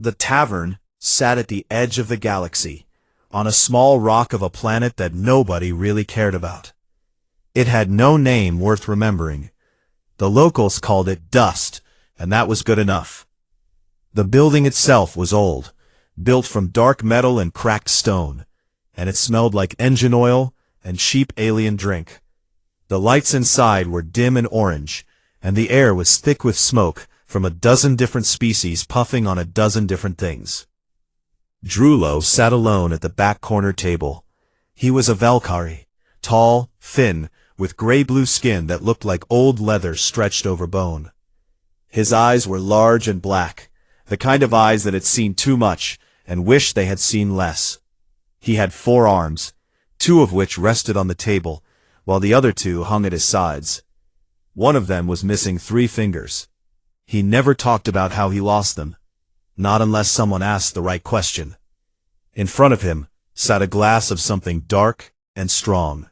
The tavern sat at the edge of the galaxy, on a small rock of a planet that nobody really cared about. It had no name worth remembering. The locals called it Dust, and that was good enough. The building itself was old, built from dark metal and cracked stone, and it smelled like engine oil and cheap alien drink. The lights inside were dim and orange, and the air was thick with smoke from a dozen different species puffing on a dozen different things. Drullo sat alone at the back corner table. He was a Valkyrie, tall, thin, with gray-blue skin that looked like old leather stretched over bone. His eyes were large and black, the kind of eyes that had seen too much and wished they had seen less. He had 4 arms, 2 of which rested on the table, while the other 2 hung at his sides. One of them was missing 3 fingers. He never talked about how he lost them, not unless someone asked the right question. In front of him sat a glass of something dark and strong.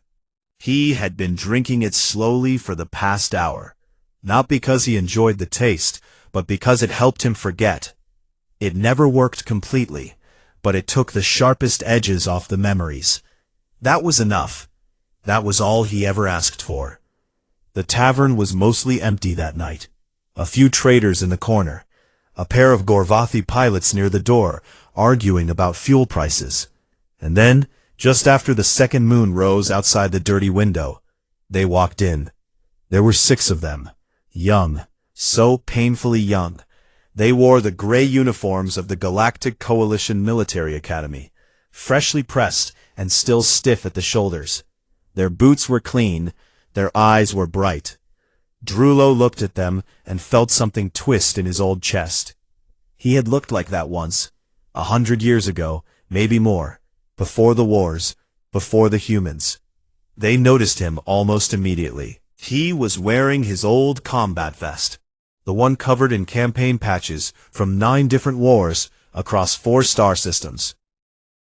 He had been drinking it slowly for the past hour, not because he enjoyed the taste, but because it helped him forget. It never worked completely, but it took the sharpest edges off the memories. That was enough. That was all he ever asked for. The tavern was mostly empty that night. A few traders in the corner, a pair of Gorvathi pilots near the door, arguing about fuel prices. And then, just after the second moon rose outside the dirty window, they walked in. There were 6 of them, young, so painfully young. They wore the gray uniforms of the Galactic Coalition Military Academy, freshly pressed and still stiff at the shoulders. Their boots were clean, their eyes were bright. Drullo looked at them and felt something twist in his old chest. He had looked like that once, 100 years ago, maybe more, before the wars, before the humans. They noticed him almost immediately. He was wearing his old combat vest, the one covered in campaign patches from 9 different wars across 4 star systems.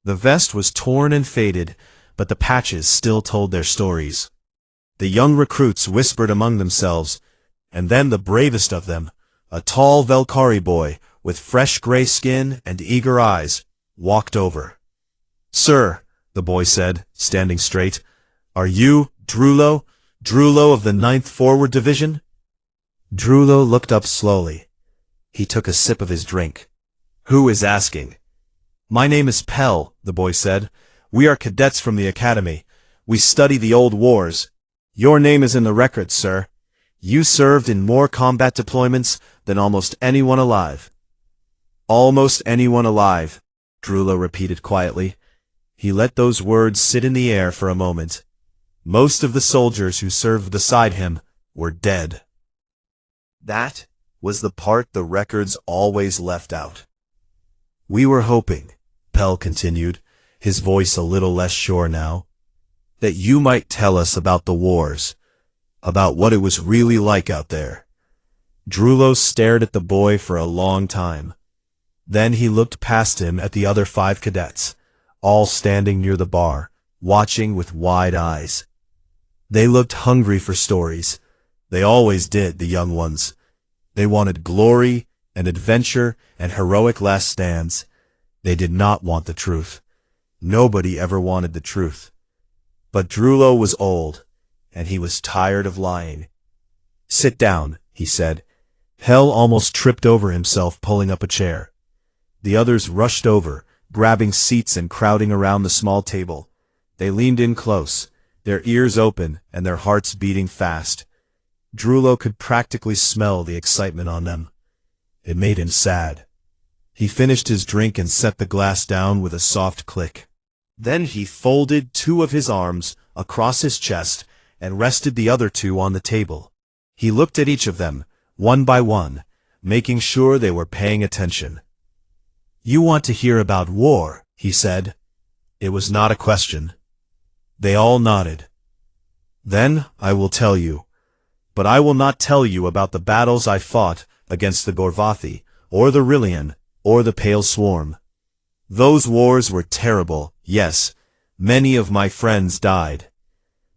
The vest was torn and faded, but the patches still told their stories. The young recruits whispered among themselves, and then the bravest of them, a tall Valkyrie boy with fresh gray skin and eager eyes, walked over. "Sir," the boy said, standing straight, "are you Drullo of the 9th Forward Division?" Drullo looked up slowly. He took a sip of his drink. "Who is asking?" "My name is Pell," the boy said. "We are cadets from the academy. We study the old wars. Your name is in the records, sir. You served in more combat deployments than almost anyone alive." "Almost anyone alive," Drullo repeated quietly. He let those words sit in the air for a moment. Most of the soldiers who served beside him were dead. That was the part the records always left out. "We were hoping," Pell continued, his voice a little less sure now, "that you might tell us about the wars, about what it was really like out there." Drullo stared at the boy for a long time. Then he looked past him at the other 5 cadets, all standing near the bar, watching with wide eyes. They looked hungry for stories. They always did, the young ones. They wanted glory and adventure and heroic last stands. They did not want the truth. Nobody ever wanted the truth. But Drullo was old, and he was tired of lying. "Sit down," he said. Pell almost tripped over himself pulling up a chair. The others rushed over, grabbing seats and crowding around the small table. They leaned in close, their ears open and their hearts beating fast. Drullo could practically smell the excitement on them. It made him sad. He finished his drink and set the glass down with a soft click. Then he folded 2 of his arms across his chest and rested the other 2 on the table. He looked at each of them, one by one, making sure they were paying attention. "You want to hear about war," he said. It was not a question. They all nodded. "Then I will tell you. But I will not tell you about the battles I fought against the Gorvathi, or the Rillian, or the Pale Swarm. Those wars were terrible, yes, many of my friends died.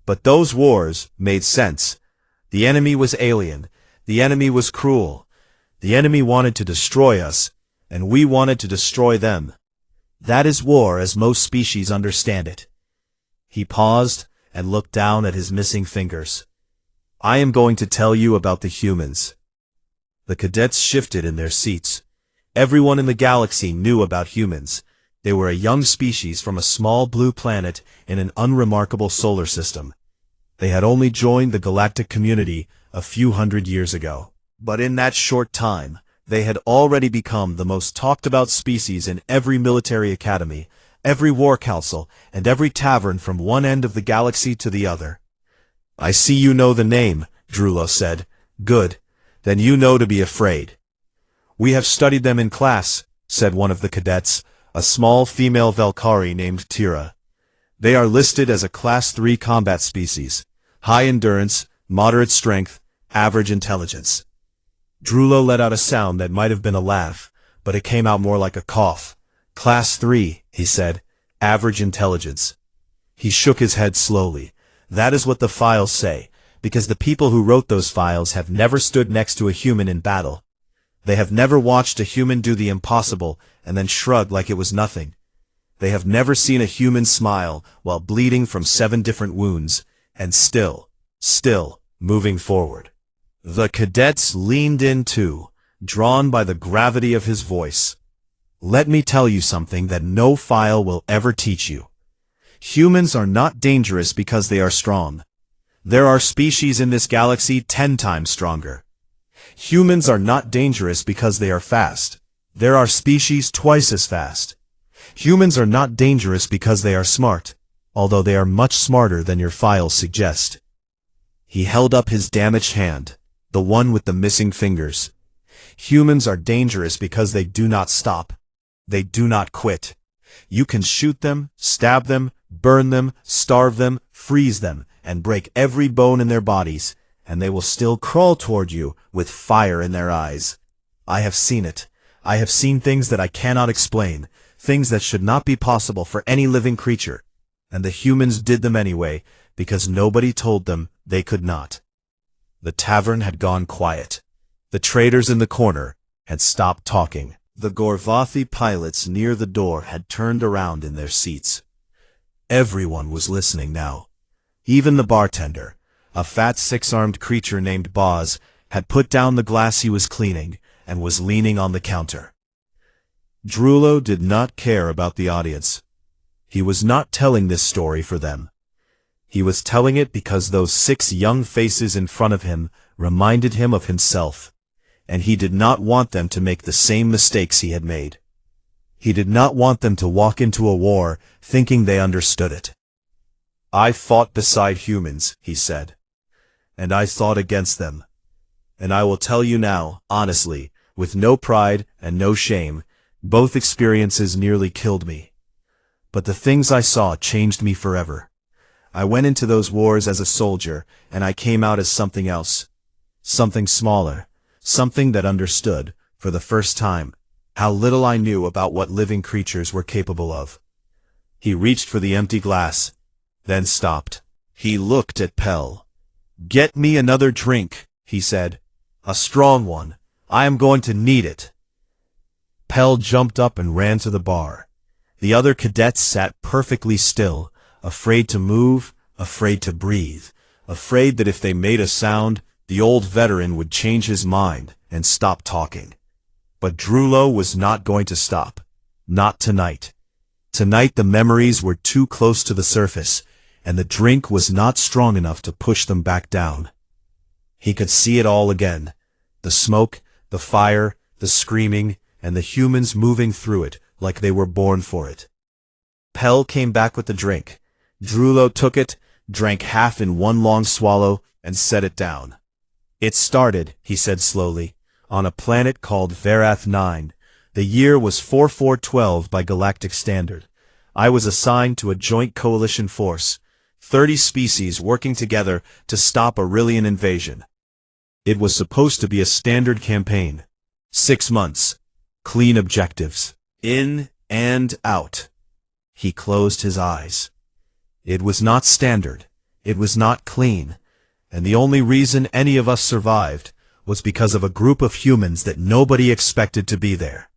But those wars made sense. The enemy was alien. The enemy was cruel. The enemy wanted to destroy us, and we wanted to destroy them. That is war as most species understand it. He paused and looked down at his missing fingers. I am going to tell you about the humans. The cadets shifted in their seats. Everyone in the galaxy knew about humans. They were a young species from a small blue planet in an unremarkable solar system. They had only joined the galactic community a few hundred years ago. But in that short time, they had already become the most talked-about species in every military academy, every war council, and every tavern from one end of the galaxy to the other. I see you know the name, Drullo said. Good. Then you know to be afraid. We have studied them in class, said one of the cadets, a small female Valkyrie named Tira. They are listed as a Class 3 combat species, high endurance, moderate strength, average intelligence. Drullo let out a sound that might have been a laugh, but it came out more like a cough. Class 3, he said, average intelligence. He shook his head slowly. That is what the files say, because the people who wrote those files have never stood next to a human in battle. They have never watched a human do the impossible and then shrug like it was nothing. They have never seen a human smile while bleeding from 7 different wounds, and still moving forward. The cadets leaned in too, drawn by the gravity of his voice. Let me tell you something that no file will ever teach you. Humans are not dangerous because they are strong. There are species in this galaxy 10 times stronger. Humans are not dangerous because they are fast. There are species twice as fast. Humans are not dangerous because they are smart, although they are much smarter than your files suggest. He held up his damaged hand, the one with the missing fingers. Humans are dangerous because they do not stop. They do not quit. You can shoot them, stab them, burn them, starve them, freeze them, and break every bone in their bodies, and they will still crawl toward you with fire in their eyes. I have seen it. I have seen things that I cannot explain, things that should not be possible for any living creature, and the humans did them anyway, because nobody told them they could not. The tavern had gone quiet. The traders in the corner had stopped talking. The Gorvathi pilots near the door had turned around in their seats. Everyone was listening now. Even the bartender, a fat 6-armed creature named Boz, had put down the glass he was cleaning and was leaning on the counter. Drullo did not care about the audience. He was not telling this story for them. He was telling it because those 6 young faces in front of him reminded him of himself, and he did not want them to make the same mistakes he had made. He did not want them to walk into a war thinking they understood it. I fought beside humans, he said, and I fought against them. And I will tell you now, honestly, with no pride and no shame, both experiences nearly killed me. But the things I saw changed me forever. I went into those wars as a soldier, and I came out as something else. Something smaller. Something that understood, for the first time, how little I knew about what living creatures were capable of. He reached for the empty glass, then stopped. He looked at Pell. Get me another drink, he said. A strong one. I am going to need it. Pell jumped up and ran to the bar. The other cadets sat perfectly still, afraid to move, afraid to breathe, afraid that if they made a sound, the old veteran would change his mind and stop talking. But Drullo was not going to stop. Not tonight. Tonight the memories were too close to the surface, and the drink was not strong enough to push them back down. He could see it all again. The smoke, the fire, the screaming, and the humans moving through it like they were born for it. Pell came back with the drink. Drullo took it, drank half in one long swallow, and set it down. It started, he said slowly, on a planet called Verath 9. The year was 4412 by galactic standard. I was assigned to a joint coalition force, 30 species working together to stop a Rillian invasion. It was supposed to be a standard campaign. 6 months. Clean objectives. In and out. He closed his eyes. It was not standard. It was not clean. And the only reason any of us survived was because of a group of humans that nobody expected to be there.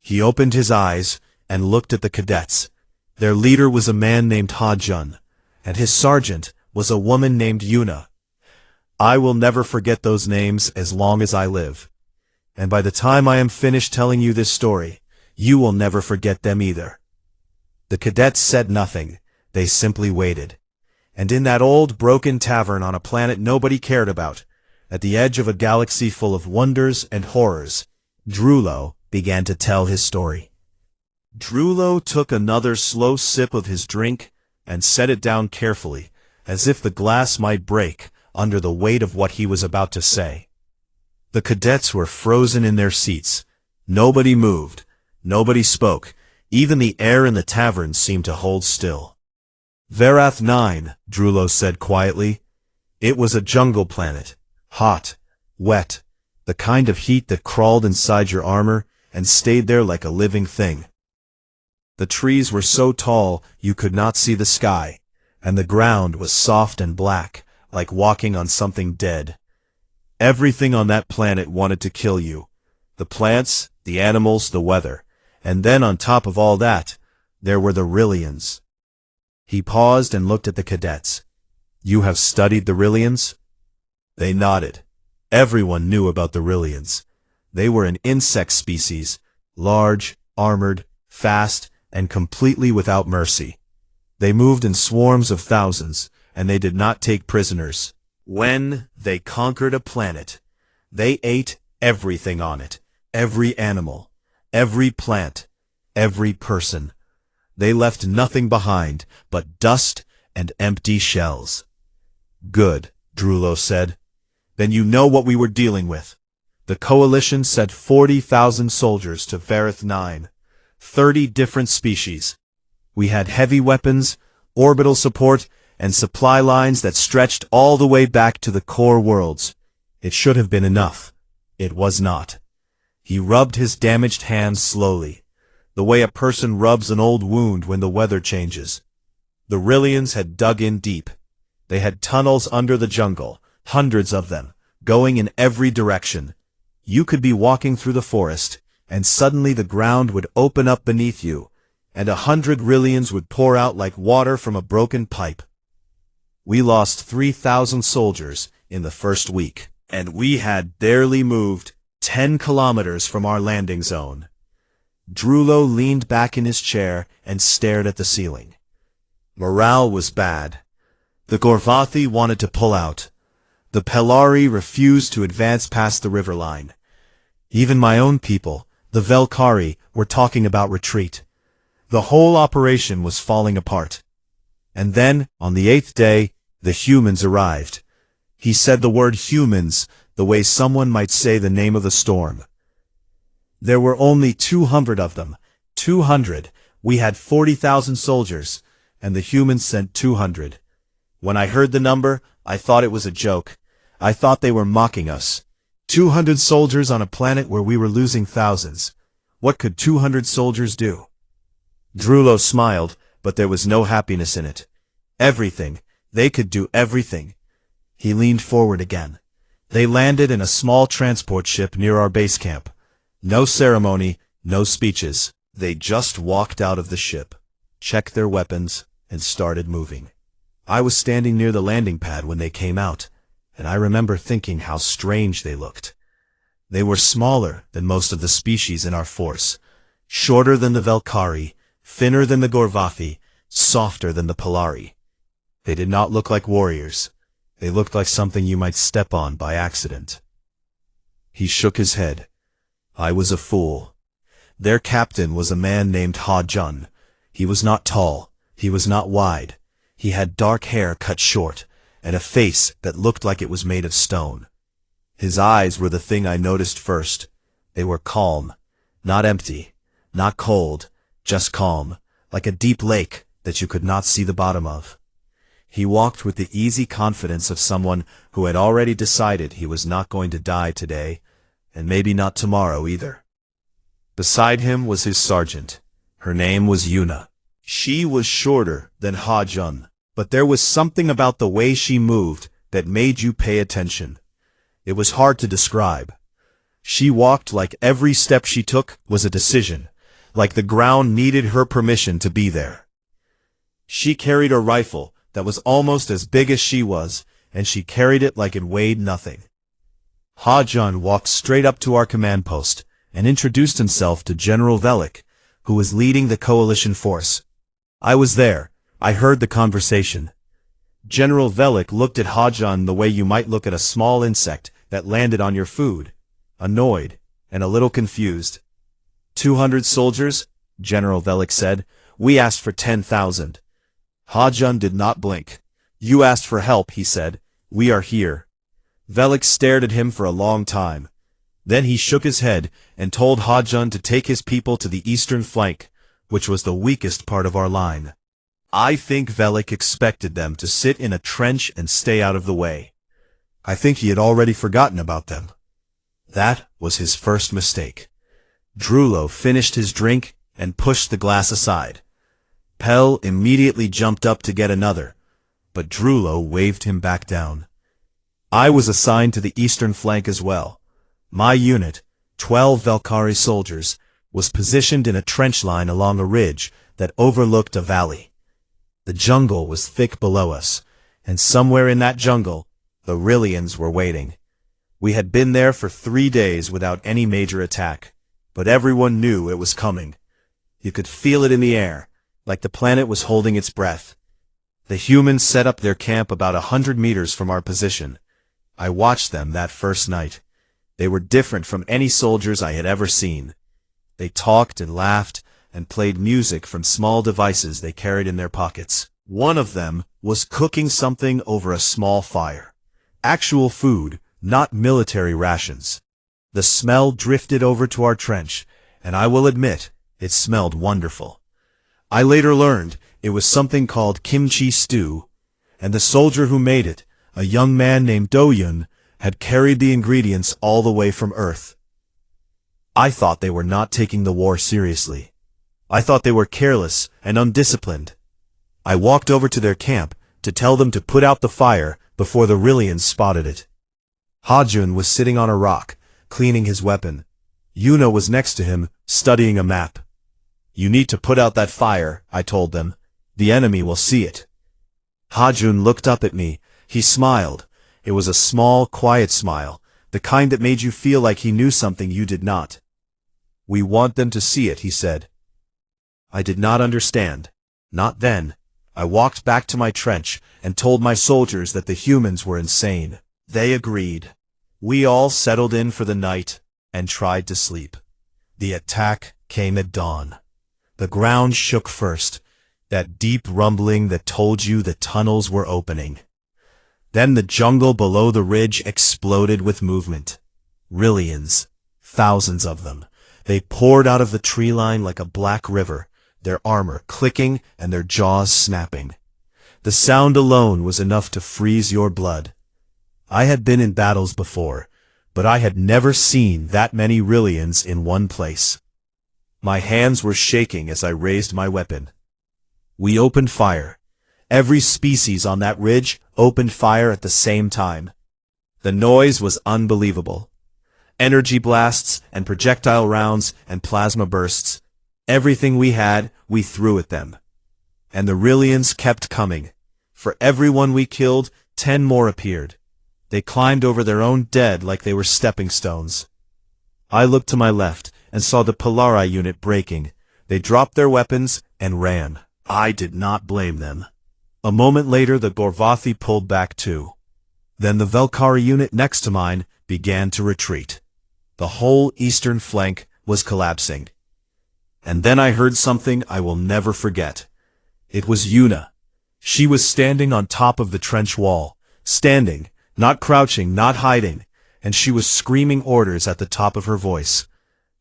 He opened his eyes and looked at the cadets. Their leader was a man named Ha-Jun, and his sergeant was a woman named Yuna. I will never forget those names as long as I live. And by the time I am finished telling you this story, you will never forget them either. The cadets said nothing. They simply waited. And in that old, broken tavern on a planet nobody cared about, at the edge of a galaxy full of wonders and horrors, Drulo began to tell his story. Drulo took another slow sip of his drink and set it down carefully, as if the glass might break under the weight of what he was about to say. The cadets were frozen in their seats. Nobody moved. Nobody spoke. Even the air in the tavern seemed to hold still. Verath 9, Drulo said quietly. It was a jungle planet. Hot. Wet. The kind of heat that crawled inside your armor and stayed there like a living thing. The trees were so tall you could not see the sky, and the ground was soft and black, like walking on something dead. Everything on that planet wanted to kill you. The plants, the animals, the weather. And then on top of all that, there were the Rillians. He paused and looked at the cadets. You have studied the Rillians? They nodded. Everyone knew about the Rillians. They were an insect species, large, armored, fast, and completely without mercy. They moved in swarms of thousands, and they did not take prisoners. When they conquered a planet, they ate everything on it, every animal, every plant, every person. They left nothing behind but dust and empty shells. Good, Drulo said. Then you know what we were dealing with. The coalition sent 40,000 soldiers to Verath 9, 30 different species. We had heavy weapons, orbital support, and supply lines that stretched all the way back to the core worlds. It should have been enough. It was not. He rubbed his damaged hands slowly, the way a person rubs an old wound when the weather changes. The Rillians had dug in deep. They had tunnels under the jungle, hundreds of them, going in every direction. You could be walking through the forest, and suddenly the ground would open up beneath you, and 100 Rillians would pour out like water from a broken pipe. We lost 3,000 soldiers in the first week, and we had barely moved 10 kilometers from our landing zone. Drulo leaned back in his chair and stared at the ceiling. Morale was bad. The Gorvathi wanted to pull out. The Pelari refused to advance past the river line. Even my own people, the Velkari, were talking about retreat. The whole operation was falling apart. And then, on the 8th day, the humans arrived. He said the word humans the way someone might say the name of the storm. There were only 200 of them. 200. We had 40,000 soldiers, and the humans sent 200. When I heard the number, I thought it was a joke. I thought they were mocking us. 200 soldiers on a planet where we were losing thousands. What could 200 soldiers do? Drulo smiled, but there was no happiness in it. Everything. They could do everything. He leaned forward again. They landed in a small transport ship near our base camp. No ceremony, no speeches. They just walked out of the ship, checked their weapons, and started moving. I was standing near the landing pad when they came out, and I remember thinking how strange they looked. They were smaller than most of the species in our force, shorter than the Velkari, thinner than the Gorvathi, softer than the Pelari. They did not look like warriors. They looked like something you might step on by accident. He shook his head. I was a fool. Their captain was a man named Ha-Jun. He was not tall. He was not wide. He had dark hair cut short, and a face that looked like it was made of stone. His eyes were the thing I noticed first. They were calm, not empty, not cold, just calm, like a deep lake that you could not see the bottom of. He walked with the easy confidence of someone who had already decided he was not going to die today, and maybe not tomorrow either. Beside him was his sergeant. Her name was Yuna. She was shorter than Ha-Jun, but there was something about the way she moved that made you pay attention. It was hard to describe. She walked like every step she took was a decision, like the ground needed her permission to be there. She carried a rifle that was almost as big as she was, and she carried it like it weighed nothing. Hajun walked straight up to our command post and introduced himself to General Velik, who was leading the coalition force. I was there. I heard the conversation. General Velik looked at Hajun the way you might look at a small insect that landed on your food, annoyed and a little confused. 200 soldiers, General Velik said. We asked for 10,000. Hajun did not blink. You asked for help, he said. We are here. Velik stared at him for a long time. Then he shook his head and told Hajun to take his people to the eastern flank, which was the weakest part of our line. I think Velik expected them to sit in a trench and stay out of the way. I think he had already forgotten about them. That was his first mistake. Drulo finished his drink and pushed the glass aside. Pell immediately jumped up to get another, but Drulo waved him back down. I was assigned to the eastern flank as well. My unit, 12 Valkyrie soldiers, was positioned in a trench line along a ridge that overlooked a valley. The jungle was thick below us, and somewhere in that jungle, the Rillians were waiting. We had been there for 3 days without any major attack, but everyone knew it was coming. You could feel it in the air, like the planet was holding its breath. The humans set up their camp about 100 meters from our position. I watched them that first night. They were different from any soldiers I had ever seen. They talked and laughed and played music from small devices they carried in their pockets. One of them was cooking something over a small fire. Actual food, not military rations. The smell drifted over to our trench, and I will admit, it smelled wonderful. I later learned it was something called kimchi stew, and the soldier who made it, a young man named Do-yun, had carried the ingredients all the way from Earth. I thought they were not taking the war seriously. I thought they were careless and undisciplined. I walked over to their camp to tell them to put out the fire before the Rillians spotted it. Hajun was sitting on a rock, cleaning his weapon. Yuna was next to him, studying a map. You need to put out that fire, I told them. The enemy will see it. Hajun looked up at me. He smiled. It was a small, quiet smile, the kind that made you feel like he knew something you did not. We want them to see it, he said. I did not understand. Not then. I walked back to my trench and told my soldiers that the humans were insane. They agreed. We all settled in for the night and tried to sleep. The attack came at dawn. The ground shook first, that deep rumbling that told you the tunnels were opening. Then the jungle below the ridge exploded with movement. Rillians, thousands of them. They poured out of the tree line like a black river, their armor clicking and their jaws snapping. The sound alone was enough to freeze your blood. I had been in battles before, but I had never seen that many Rillians in one place. My hands were shaking as I raised my weapon. We opened fire. Every species on that ridge opened fire at the same time. The noise was unbelievable. Energy blasts and projectile rounds and plasma bursts. Everything we had, we threw at them. And the Rillians kept coming. For every one we killed, 10 more appeared. They climbed over their own dead like they were stepping stones. I looked to my left and saw the Polari unit breaking. They dropped their weapons and ran. I did not blame them. A moment later the Gorvathi pulled back too. Then the Valkyrie unit next to mine began to retreat. The whole eastern flank was collapsing. And then I heard something I will never forget. It was Yuna. She was standing on top of the trench wall, standing, not crouching, not hiding, and she was screaming orders at the top of her voice.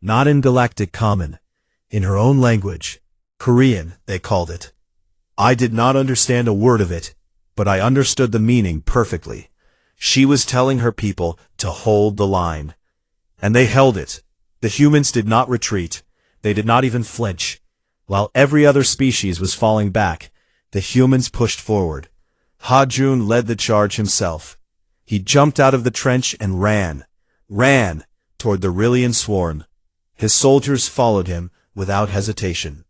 Not in Galactic Common, in her own language. Korean, they called it. I did not understand a word of it, but I understood the meaning perfectly. She was telling her people to hold the line. And they held it. The humans did not retreat. They did not even flinch. While every other species was falling back, the humans pushed forward. Hajun led the charge himself. He jumped out of the trench and ran toward the Rillian swarm. His soldiers followed him, without hesitation.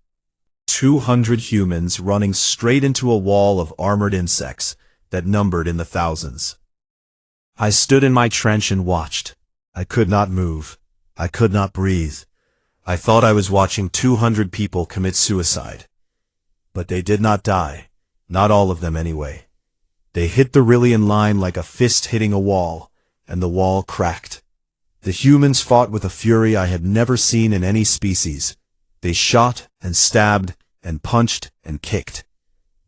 200 humans running straight into a wall of armored insects that numbered in the thousands. I stood in my trench and watched. I could not move. I could not breathe. I thought I was watching 200 people commit suicide. But they did not die. Not all of them anyway. They hit the Rillian line like a fist hitting a wall, and the wall cracked. The humans fought with a fury I had never seen in any species. They shot and stabbed and punched and kicked.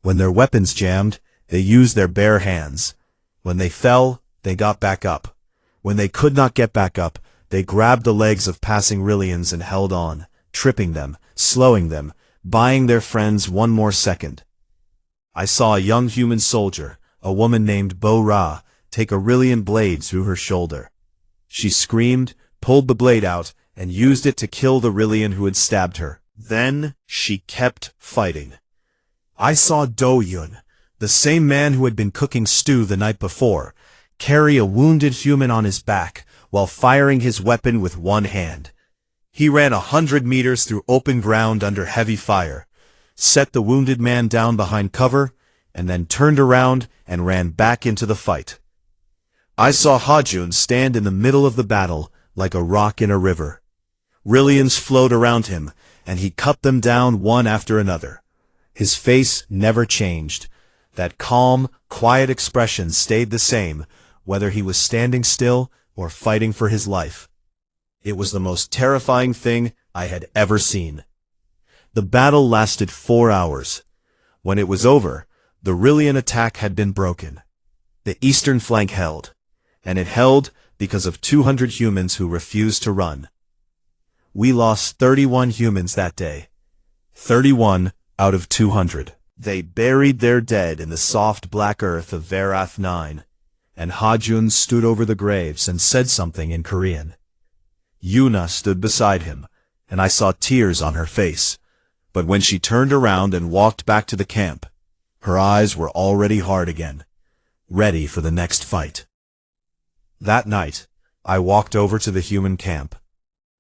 When their weapons jammed, they used their bare hands. When they fell, they got back up. When they could not get back up, they grabbed the legs of passing Rillians and held on, tripping them, slowing them, buying their friends one more second. I saw a young human soldier, a woman named Bo-Ra, take a Rillian blade through her shoulder. She screamed, pulled the blade out, and used it to kill the Rillian who had stabbed her. Then she kept fighting. I saw Do-Yun, the same man who had been cooking stew the night before, carry a wounded human on his back while firing his weapon with one hand. He ran 100 meters through open ground under heavy fire, set the wounded man down behind cover, and then turned around and ran back into the fight. I saw Ha-Jun stand in the middle of the battle like a rock in a river. Rillians flowed around him, and he cut them down one after another. His face never changed. That calm, quiet expression stayed the same, whether he was standing still or fighting for his life. It was the most terrifying thing I had ever seen. The battle lasted 4 hours. When it was over, the Rillian attack had been broken. The eastern flank held, and it held because of 200 humans who refused to run. We lost 31 humans that day. 31 out of 200. They buried their dead in the soft black earth of Varath 9, and Ha-Jun stood over the graves and said something in Korean. Yuna stood beside him, and I saw tears on her face. But when she turned around and walked back to the camp, her eyes were already hard again, ready for the next fight. That night, I walked over to the human camp.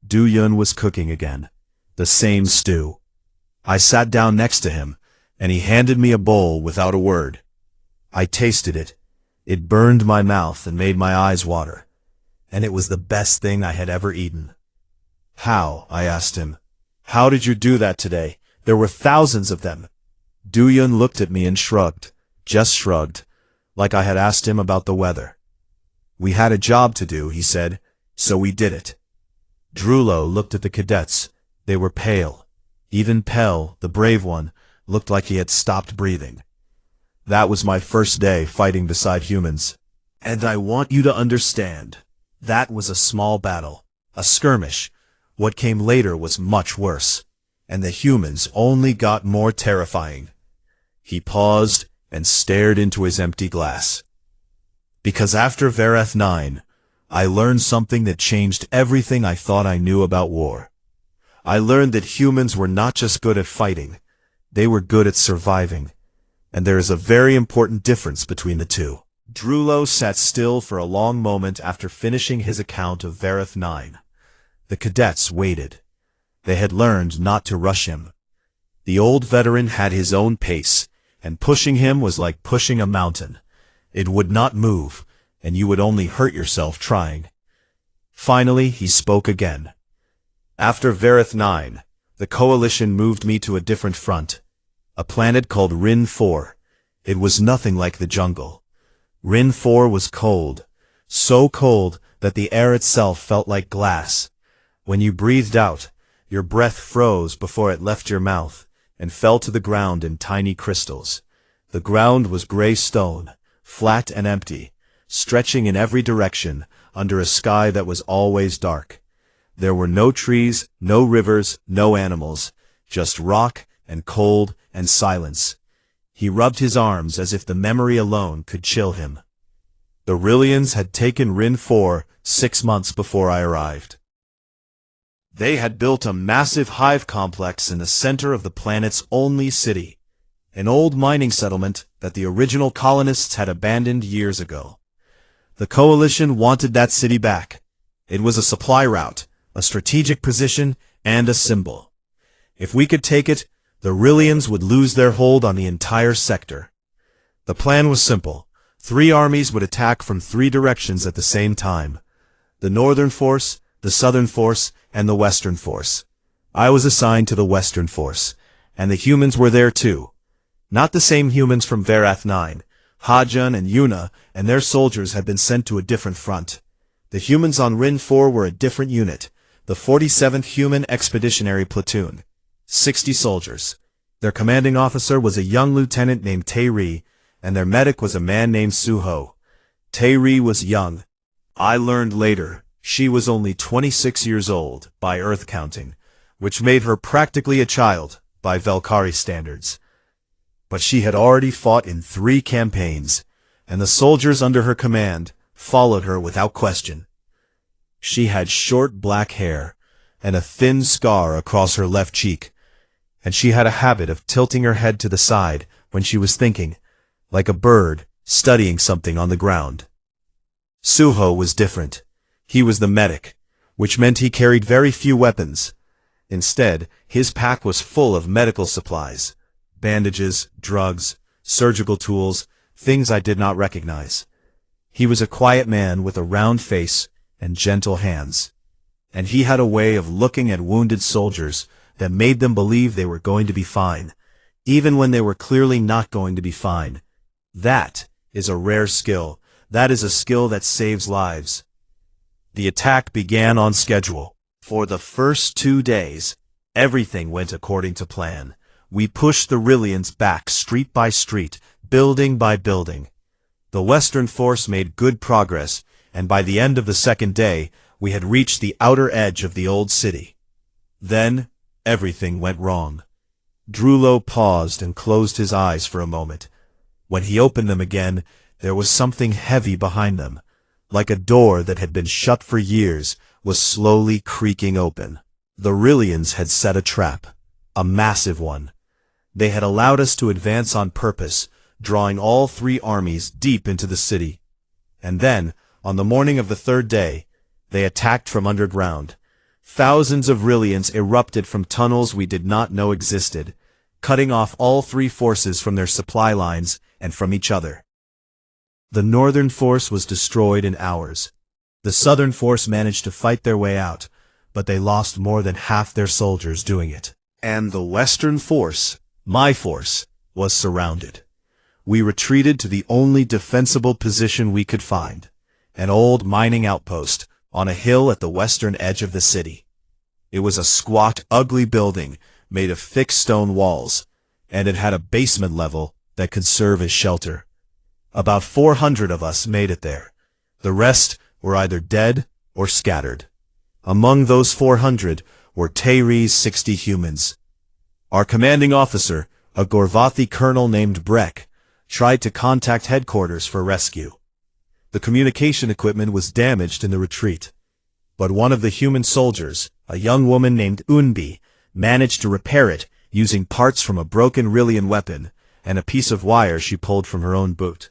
Do-Yun was cooking again, the same stew. I sat down next to him, and he handed me a bowl without a word. I tasted it. It burned my mouth and made my eyes water, and it was the best thing I had ever eaten. How? I asked him. How did you do that today? There were thousands of them. Do-Yun looked at me and shrugged, just shrugged, like I had asked him about the weather. We had a job to do, he said, so we did it. Drulo looked at the cadets. They were pale. Even Pell, the brave one, looked like he had stopped breathing. That was my first day fighting beside humans. And I want you to understand, that was a small battle, a skirmish. What came later was much worse, and the humans only got more terrifying. He paused and stared into his empty glass. Because after Varath 9, I learned something that changed everything I thought I knew about war. I learned that humans were not just good at fighting, they were good at surviving. And there is a very important difference between the two. Drulo sat still for a long moment after finishing his account of Varath 9. The cadets waited. They had learned not to rush him. The old veteran had his own pace, and pushing him was like pushing a mountain. It would not move, and you would only hurt yourself trying. Finally, he spoke again. After Varath 9, the coalition moved me to a different front. A planet called Rin 4. It was nothing like the jungle. Rin 4 was cold, so cold that the air itself felt like glass. When you breathed out, your breath froze before it left your mouth and fell to the ground in tiny crystals. The ground was gray stone, flat and empty, stretching in every direction under a sky that was always dark. There were no trees, no rivers, no animals, just rock and cold and silence. He rubbed his arms as if the memory alone could chill him. The Rillians had taken Rin 4 6 months before I arrived. They had built a massive hive complex in the center of the planet's only city, an old mining settlement that the original colonists had abandoned years ago. The coalition wanted that city back. It was a supply route, a strategic position, and a symbol. If we could take it, the Rillians would lose their hold on the entire sector. The plan was simple. 3 armies would attack from 3 directions at the same time. The Northern Force, the Southern Force, and the Western Force. I was assigned to the Western Force, and the humans were there too. Not the same humans from Varath 9. Hajun and Yuna and their soldiers had been sent to a different front. The humans on Rin 4 were a different unit, the 47th Human Expeditionary Platoon. 60 soldiers. Their commanding officer was a young lieutenant named Tae-Ri, and their medic was a man named Suho. Tae-Ri was young. I learned later, she was only 26 years old, by Earth counting, which made her practically a child, by Velkari standards. But she had already fought in 3 campaigns, and the soldiers under her command followed her without question. She had short black hair, and a thin scar across her left cheek, and she had a habit of tilting her head to the side when she was thinking, like a bird studying something on the ground. Suho was different. He was the medic, which meant he carried very few weapons. Instead, his pack was full of medical supplies, bandages, drugs, surgical tools, things I did not recognize. He was a quiet man with a round face and gentle hands, and he had a way of looking at wounded soldiers that made them believe they were going to be fine, even when they were clearly not going to be fine. That is a rare skill. That is a skill that saves lives. The attack began on schedule. For the first 2 days, everything went according to plan. We pushed the Rillians back street by street, building by building. The Western Force made good progress, and by the end of the 2nd day, we had reached the outer edge of the old city. Then, everything went wrong. Drullo paused and closed his eyes for a moment. When he opened them again, there was something heavy behind them, like a door that had been shut for years, was slowly creaking open. The Rillians had set a trap, a massive one. They had allowed us to advance on purpose, drawing all 3 armies deep into the city. And then, on the morning of the 3rd day, they attacked from underground. Thousands of Rillians erupted from tunnels we did not know existed, cutting off all 3 forces from their supply lines and from each other. The Northern Force was destroyed in hours. The Southern Force managed to fight their way out, but they lost more than half their soldiers doing it. And the Western Force, my force, was surrounded. We retreated to the only defensible position we could find, an old mining outpost on a hill at the western edge of the city. It was a squat, ugly building made of thick stone walls, and it had a basement level that could serve as shelter. About 400 of us made it there. The rest were either dead or scattered. Among those 400 were Tae-Ri's 60 humans. Our commanding officer, a Gorvathi colonel named Breck, tried to contact headquarters for rescue. The communication equipment was damaged in the retreat, but one of the human soldiers, a young woman named Unbi, managed to repair it using parts from a broken Rillian weapon and a piece of wire she pulled from her own boot.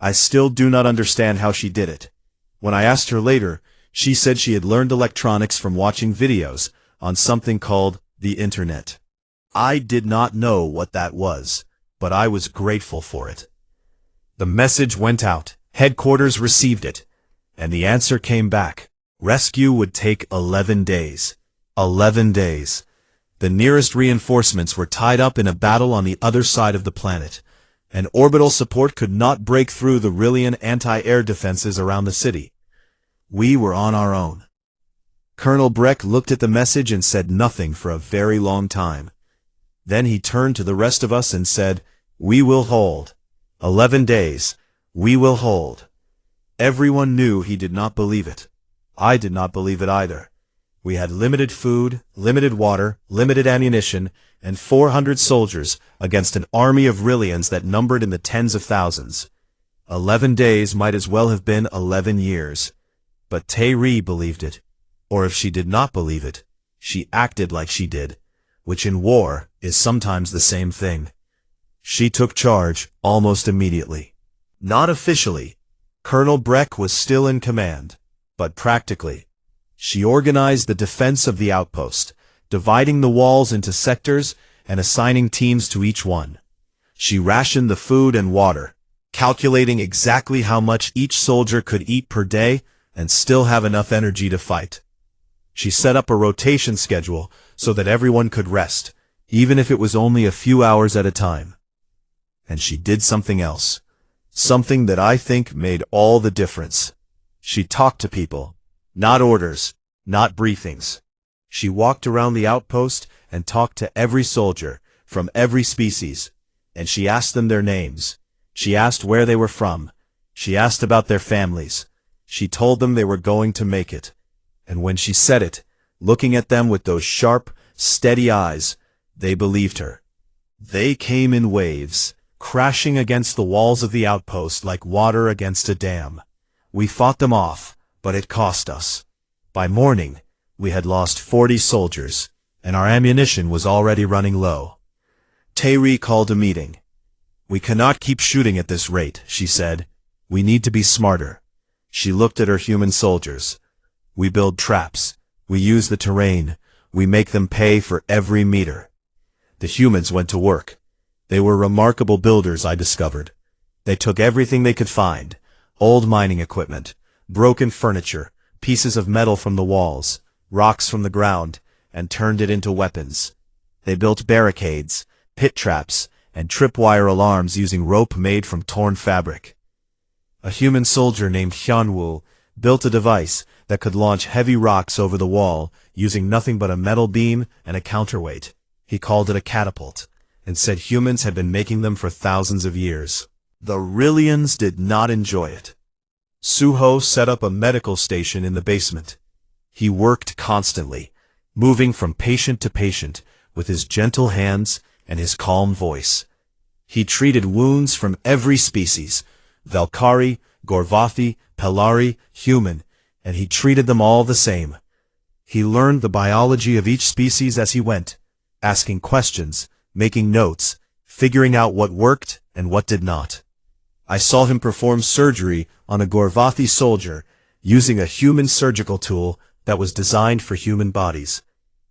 I still do not understand how she did it. When I asked her later, she said she had learned electronics from watching videos on something called the Internet. I did not know what that was, but I was grateful for it. The message went out, headquarters received it, and the answer came back. Rescue would take 11 days. 11 days. The nearest reinforcements were tied up in a battle on the other side of the planet, and orbital support could not break through the Rillian anti-air defenses around the city. We were on our own. Colonel Breck looked at the message and said nothing for a very long time. Then he turned to the rest of us and said, "We will hold. 11 days. We will hold." Everyone knew he did not believe it. I did not believe it either. We had limited food, limited water, limited ammunition, and 400 soldiers against an army of Rillians that numbered in the tens of thousands. 11 days might as well have been 11 years. But Tae-Ri believed it. Or if she did not believe it, she acted like she did, which in war is sometimes the same thing. She took charge almost immediately. Not officially. Colonel Breck was still in command, but practically. She organized the defense of the outpost, dividing the walls into sectors and assigning teams to each one. She rationed the food and water, calculating exactly how much each soldier could eat per day and still have enough energy to fight. She set up a rotation schedule so that everyone could rest, even if it was only a few hours at a time. And she did something else, something that I think made all the difference. She talked to people, not orders, not briefings. She walked around the outpost and talked to every soldier from every species, and she asked them their names. She asked where they were from. She asked about their families. She told them they were going to make it. And when she said it, looking at them with those sharp, steady eyes, they believed her. They came in waves, crashing against the walls of the outpost like water against a dam. We fought them off, but it cost us. By morning, we had lost 40 soldiers, and our ammunition was already running low. Tairi called a meeting. "We cannot keep shooting at this rate," she said. "We need to be smarter." She looked at her human soldiers. "We build traps. We use the terrain. We make them pay for every meter." The humans went to work. They were remarkable builders, I discovered. They took everything they could find, old mining equipment, broken furniture, pieces of metal from the walls, rocks from the ground, and turned it into weapons. They built barricades, pit traps, and tripwire alarms using rope made from torn fabric. A human soldier named Hyunwoo built a device that could launch heavy rocks over the wall using nothing but a metal beam and a counterweight. He called it a catapult, and said humans had been making them for thousands of years. The Rillians did not enjoy it. Suho set up a medical station in the basement. He worked constantly, moving from patient to patient with his gentle hands and his calm voice. He treated wounds from every species, Valkyrie, Gorvathi, Pelari, human, and he treated them all the same. He learned the biology of each species as he went, asking questions, making notes, figuring out what worked and what did not. I saw him perform surgery on a Gorvathi soldier using a human surgical tool that was designed for human bodies,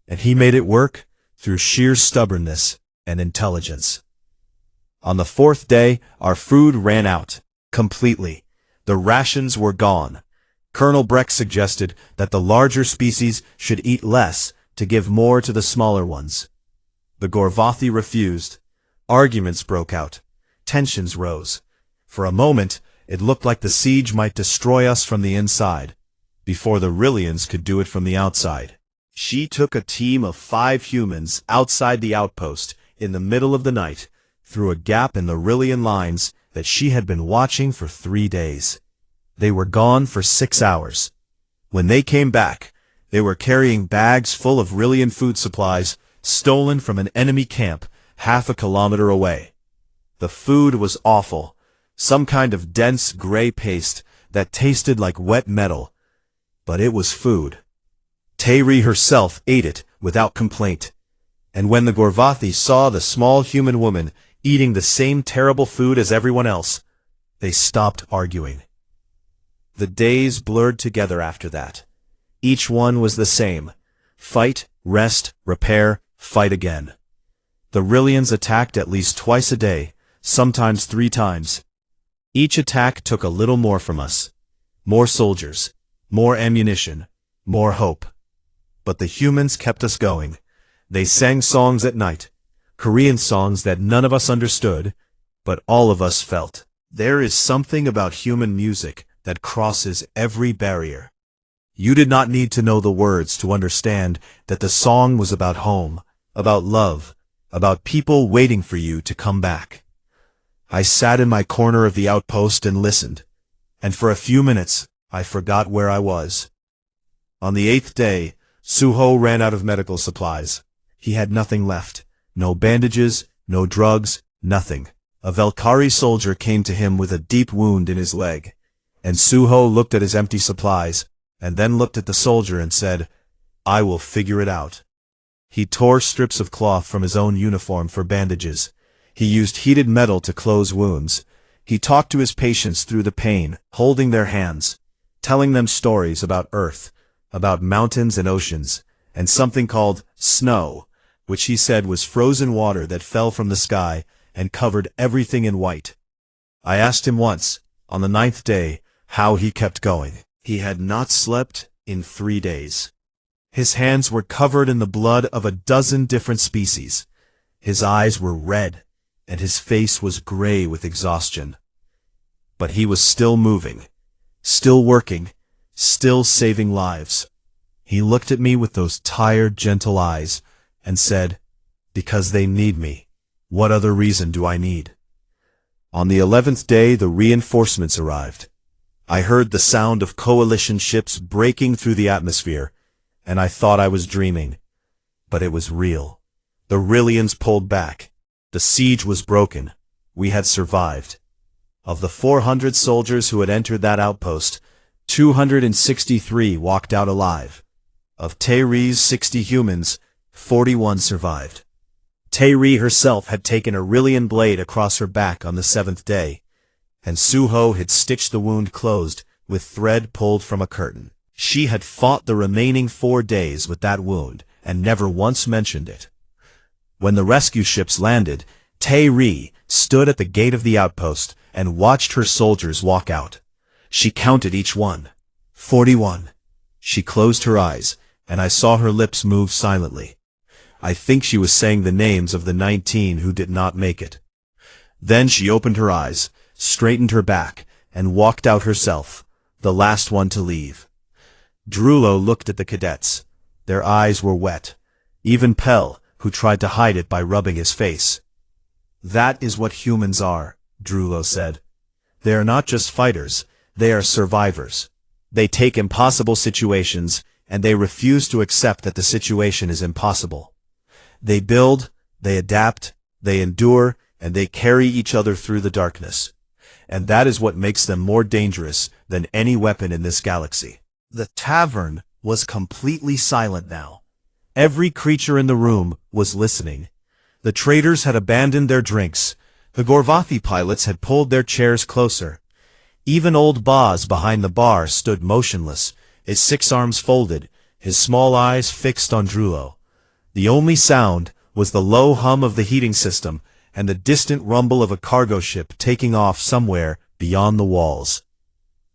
and he made it work through sheer stubbornness and intelligence. On the 4th day, our food ran out, completely. The rations were gone. Colonel Breck suggested that the larger species should eat less to give more to the smaller ones. The Gorvathi refused. Arguments broke out. Tensions rose. For a moment, it looked like the siege might destroy us from the inside, before the Rillians could do it from the outside. She took a team of 5 humans outside the outpost in the middle of the night, through a gap in the Rillian lines that she had been watching for 3 days. They were gone for 6 hours. When they came back, they were carrying bags full of Rillian food supplies stolen from an enemy camp half a kilometer away. The food was awful, some kind of dense gray paste that tasted like wet metal. But it was food. Tairi herself ate it without complaint. And when the Gorvathi saw the small human woman eating the same terrible food as everyone else, they stopped arguing. The days blurred together after that. Each one was the same. Fight, rest, repair, fight again. The Rillians attacked at least twice a day, sometimes 3 times. Each attack took a little more from us. More soldiers, more ammunition, more hope. But the humans kept us going. They sang songs at night, Korean songs that none of us understood, but all of us felt. There is something about human music that crosses every barrier. You did not need to know the words to understand that the song was about home, about love, about people waiting for you to come back. I sat in my corner of the outpost and listened, and for a few minutes I forgot where I was. On the 8th day, Suho ran out of medical supplies. He had nothing left. No bandages, no drugs, nothing. A Valkyrie soldier came to him with a deep wound in his leg, and Suho looked at his empty supplies, and then looked at the soldier and said, "I will figure it out." He tore strips of cloth from his own uniform for bandages. He used heated metal to close wounds. He talked to his patients through the pain, holding their hands, telling them stories about Earth, about mountains and oceans, and something called snow, which he said was frozen water that fell from the sky and covered everything in white. I asked him once, on the 9th day, how he kept going. He had not slept in 3 days. His hands were covered in the blood of a dozen different species. His eyes were red, and his face was gray with exhaustion. But he was still moving, still working, still saving lives. He looked at me with those tired, gentle eyes and said, "Because they need me. What other reason do I need?" On the 11th day, the reinforcements arrived. I heard the sound of coalition ships breaking through the atmosphere, and I thought I was dreaming. But it was real. The Rillians pulled back. The siege was broken. We had survived. Of the 400 soldiers who had entered that outpost, 263 walked out alive. Of Tayri's 60 humans, 41 survived. Tayri herself had taken a Rillian blade across her back on the 7th day, and Suho had stitched the wound closed with thread pulled from a curtain. She had fought the remaining 4 days with that wound and never once mentioned it. When the rescue ships landed, Tayri stood at the gate of the outpost and watched her soldiers walk out. She counted each one. 41. She closed her eyes, and I saw her lips move silently. I think she was saying the names of the 19 who did not make it. Then she opened her eyes, straightened her back, and walked out herself, the last one to leave. Drullo looked at the cadets. Their eyes were wet. Even Pell, who tried to hide it by rubbing his face. "That is what humans are," Drullo said. "They are not just fighters, they are survivors. They take impossible situations, and they refuse to accept that the situation is impossible. They build, they adapt, they endure, and they carry each other through the darkness. And that is what makes them more dangerous than any weapon in this galaxy." The tavern was completely silent now. Every creature in the room was listening. The traders had abandoned their drinks. The Gorvathi pilots had pulled their chairs closer. Even old Boz behind the bar stood motionless, his 6 arms folded, his small eyes fixed on Drullo. The only sound was the low hum of the heating system and the distant rumble of a cargo ship taking off somewhere beyond the walls.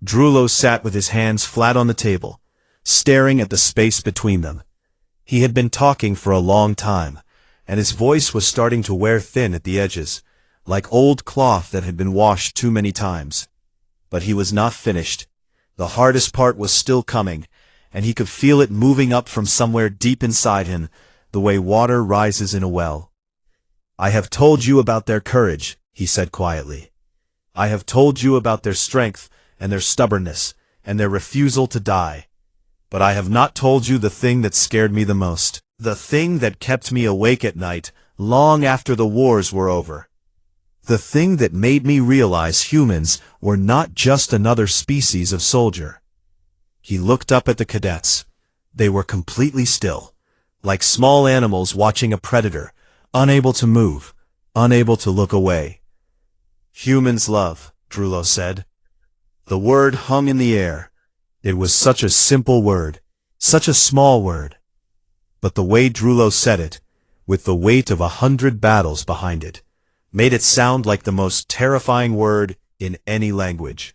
Drullo sat with his hands flat on the table, staring at the space between them. He had been talking for a long time, and his voice was starting to wear thin at the edges, like old cloth that had been washed too many times. But he was not finished. The hardest part was still coming, and he could feel it moving up from somewhere deep inside him, the way water rises in a well. "I have told you about their courage," he said quietly. "I have told you about their strength and their stubbornness and their refusal to die. But I have not told you the thing that scared me the most, the thing that kept me awake at night long after the wars were over. The thing that made me realize humans were not just another species of soldier." He looked up at the cadets. They were completely still, like small animals watching a predator, unable to move, unable to look away. "Humans love," Drullo said. The word hung in the air. It was such a simple word, such a small word. But the way Drullo said it, with the weight of 100 battles behind it, made it sound like the most terrifying word in any language.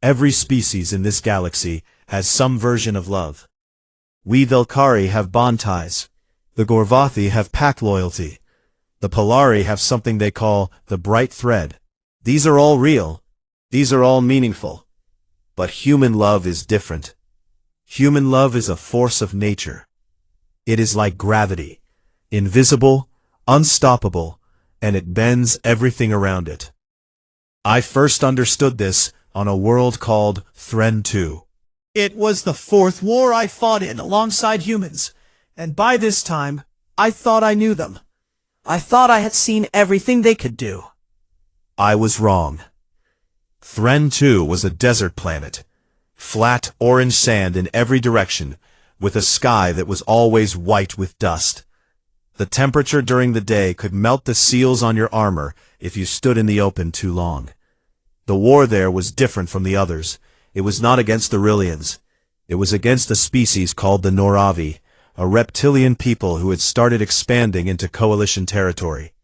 Every species in this galaxy has some version of love. We Velkari have bond ties. The Gorvathi have pack loyalty. The Polari have something they call the bright thread. These are all real. These are all meaningful. But human love is different. Human love is a force of nature. It is like gravity, invisible, unstoppable, and it bends everything around it. I first understood this on a world called Thren 2. It was the 4th war I fought in alongside humans, and by this time, I thought I knew them. I thought I had seen everything they could do. I was wrong. Thren 2 was a desert planet. Flat, orange sand in every direction, with a sky that was always white with dust. The temperature during the day could melt the seals on your armor if you stood in the open too long. The war there was different from the others. It was not against the Rillians. It was against a species called the Noravi, a reptilian people who had started expanding into coalition territory.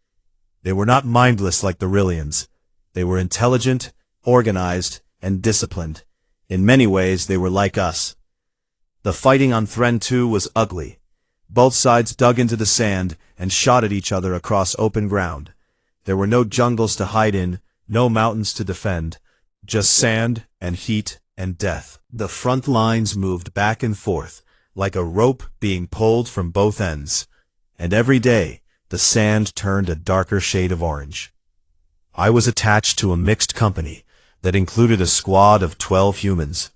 They were not mindless like the Rillians. They were intelligent, organized, and disciplined. In many ways, they were like us. The fighting on Thren 2 was ugly. Both sides dug into the sand and shot at each other across open ground. There were no jungles to hide in, no mountains to defend, just sand and heat and death. The front lines moved back and forth, like a rope being pulled from both ends, and every day the sand turned a darker shade of orange. I was attached to a mixed company that included a squad of 12 humans.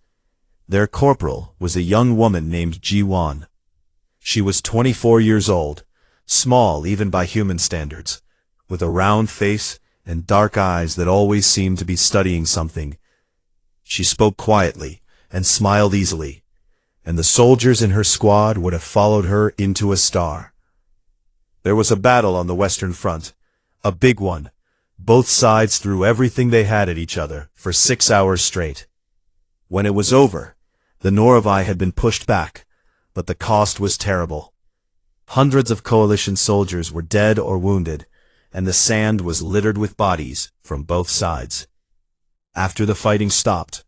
Their corporal was a young woman named Ji-Wan. She was 24 years old, small even by human standards, with a round face and dark eyes that always seemed to be studying something. She spoke quietly and smiled easily, and the soldiers in her squad would have followed her into a star. There was a battle on the Western Front, a big one. Both sides threw everything they had at each other for 6 hours straight. When it was over, the Noravi had been pushed back, but the cost was terrible. Hundreds of coalition soldiers were dead or wounded, and the sand was littered with bodies from both sides. After the fighting stopped,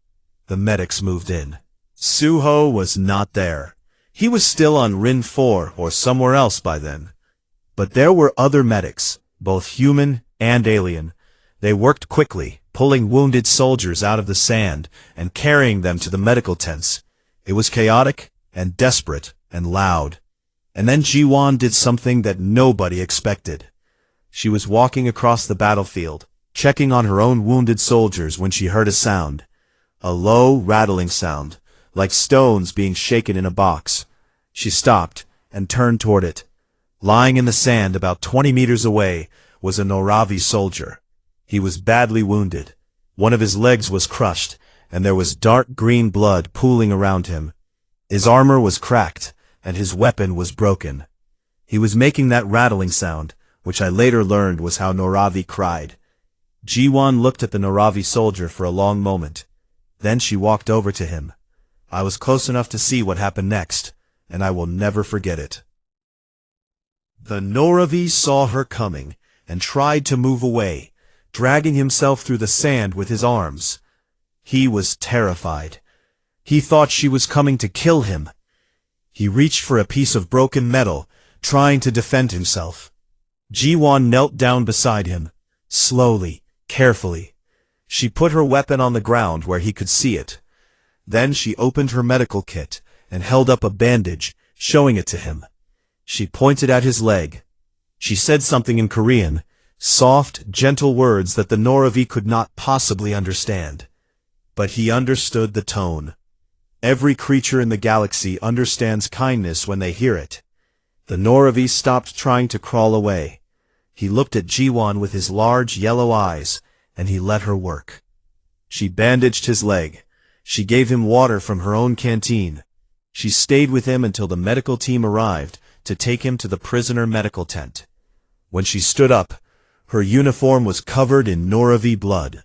the medics moved in. Suho was not there. He was still on Rin 4 or somewhere else by then. But there were other medics, both human and alien. They worked quickly, pulling wounded soldiers out of the sand and carrying them to the medical tents. It was chaotic and desperate and loud. And then Ji-Wan did something that nobody expected. She was walking across the battlefield, checking on her own wounded soldiers when she heard a sound. A low, rattling sound, like stones being shaken in a box. She stopped and turned toward it. Lying in the sand about 20 meters away was a Noravi soldier. He was badly wounded. One of his legs was crushed, and there was dark green blood pooling around him. His armor was cracked, and his weapon was broken. He was making that rattling sound, which I later learned was how Noravi cried. Ji-Wan looked at the Noravi soldier for a long moment. Then she walked over to him. I was close enough to see what happened next, and I will never forget it. The Noravi saw her coming and tried to move away, dragging himself through the sand with his arms. He was terrified. He thought she was coming to kill him. He reached for a piece of broken metal, trying to defend himself. Ji-Wan knelt down beside him, slowly, carefully. She put her weapon on the ground where he could see it. Then she opened her medical kit and held up a bandage, showing it to him. She pointed at his leg. She said something in Korean, soft, gentle words that the Noravi could not possibly understand. But he understood the tone. Every creature in the galaxy understands kindness when they hear it. The Noravi stopped trying to crawl away. He looked at Ji-Wan with his large yellow eyes, and he let her work. She bandaged his leg. She gave him water from her own canteen. She stayed with him until the medical team arrived to take him to the prisoner medical tent. When she stood up, her uniform was covered in Noravi blood.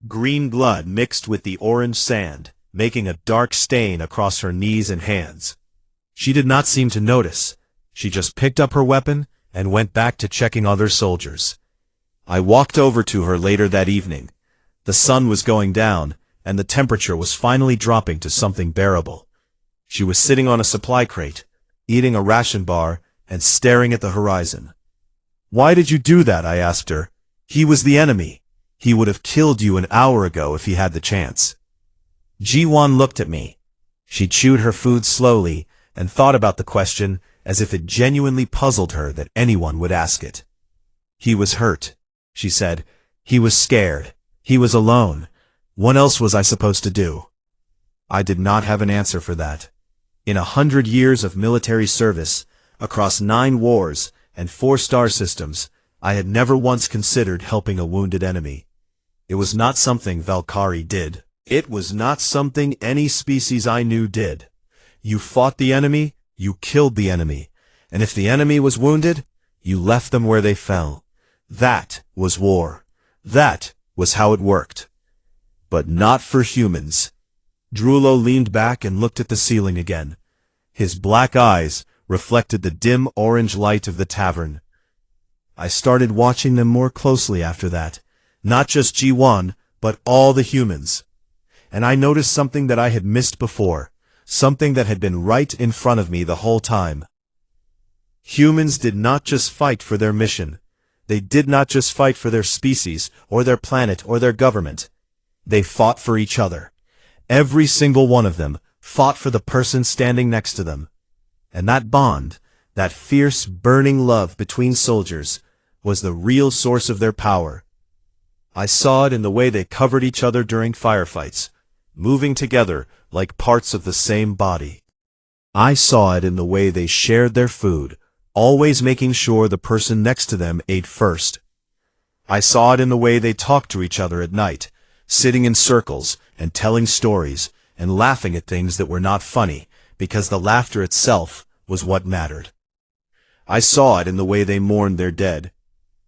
Green blood mixed with the orange sand, making a dark stain across her knees and hands. She did not seem to notice. She just picked up her weapon and went back to checking other soldiers. I walked over to her later that evening. The sun was going down, and the temperature was finally dropping to something bearable. She was sitting on a supply crate, eating a ration bar, and staring at the horizon. "Why did you do that?" I asked her. "He was the enemy. He would have killed you an hour ago if he had the chance." Ji-Wan looked at me. She chewed her food slowly and thought about the question as if it genuinely puzzled her that anyone would ask it. "He was hurt," she said. "He was scared. He was alone. What else was I supposed to do?" I did not have an answer for that. In 100 years of military service, across 9 wars and 4 star systems, I had never once considered helping a wounded enemy. It was not something Valkyrie did. It was not something any species I knew did. You fought the enemy, you killed the enemy, and if the enemy was wounded, you left them where they fell. That was war. That was how it worked. But not for humans. Drullo leaned back and looked at the ceiling again. His black eyes reflected the dim orange light of the tavern. I started watching them more closely after that, not just G1, but all the humans. And I noticed something that I had missed before, something that had been right in front of me the whole time. Humans did not just fight for their mission. They did not just fight for their species, or their planet, or their government. They fought for each other. Every single one of them fought for the person standing next to them. And that bond, that fierce, burning love between soldiers, was the real source of their power. I saw it in the way they covered each other during firefights, moving together like parts of the same body. I saw it in the way they shared their food, always making sure the person next to them ate first. I saw it in the way they talked to each other at night, sitting in circles and telling stories and laughing at things that were not funny, because the laughter itself was what mattered. I saw it in the way they mourned their dead.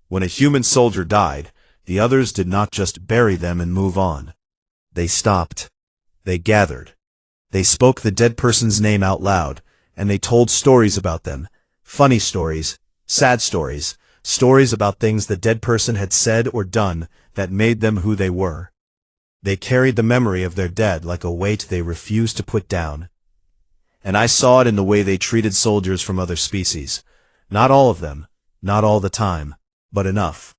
When a human soldier died, the others did not just bury them and move on. They stopped. They gathered. They spoke the dead person's name out loud, and they told stories about them. Funny stories, sad stories, stories about things the dead person had said or done that made them who they were. They carried the memory of their dead like a weight they refused to put down. And I saw it in the way they treated soldiers from other species. Not all of them, not all the time, but enough.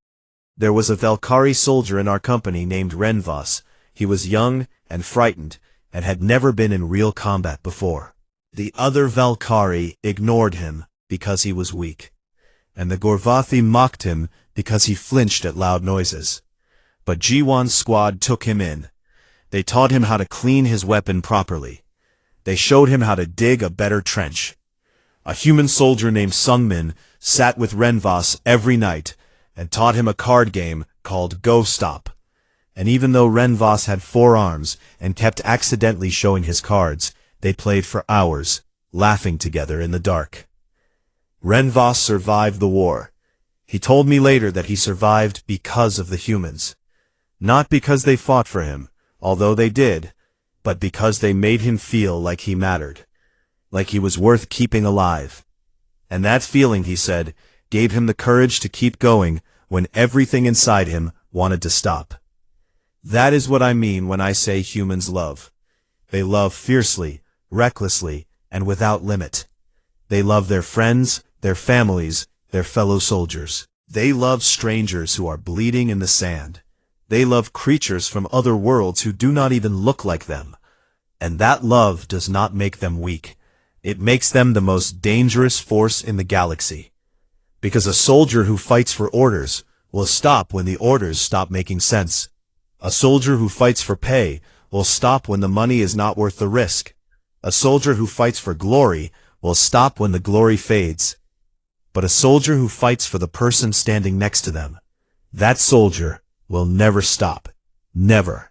There was a Valkyrie soldier in our company named Renvas. He was young and frightened and had never been in real combat before. The other Valkyrie ignored him because he was weak, and the Gorvathi mocked him because he flinched at loud noises. But G1's squad took him in. They taught him how to clean his weapon properly. They showed him how to dig a better trench. A human soldier named Sungmin sat with Renvas every night and taught him a card game called Go Stop. And even though Renvas had 4 arms and kept accidentally showing his cards, they played for hours, laughing together in the dark. Renvas survived the war. He told me later that he survived because of the humans. Not because they fought for him, although they did, but because they made him feel like he mattered, like he was worth keeping alive. And that feeling, he said, gave him the courage to keep going when everything inside him wanted to stop. That is what I mean when I say humans love. They love fiercely, recklessly, and without limit. They love their friends, their families, their fellow soldiers. They love strangers who are bleeding in the sand. They love creatures from other worlds who do not even look like them. And that love does not make them weak. It makes them the most dangerous force in the galaxy. Because a soldier who fights for orders will stop when the orders stop making sense. A soldier who fights for pay will stop when the money is not worth the risk. A soldier who fights for glory will stop when the glory fades. But a soldier who fights for the person standing next to them, that soldier will never stop. Never.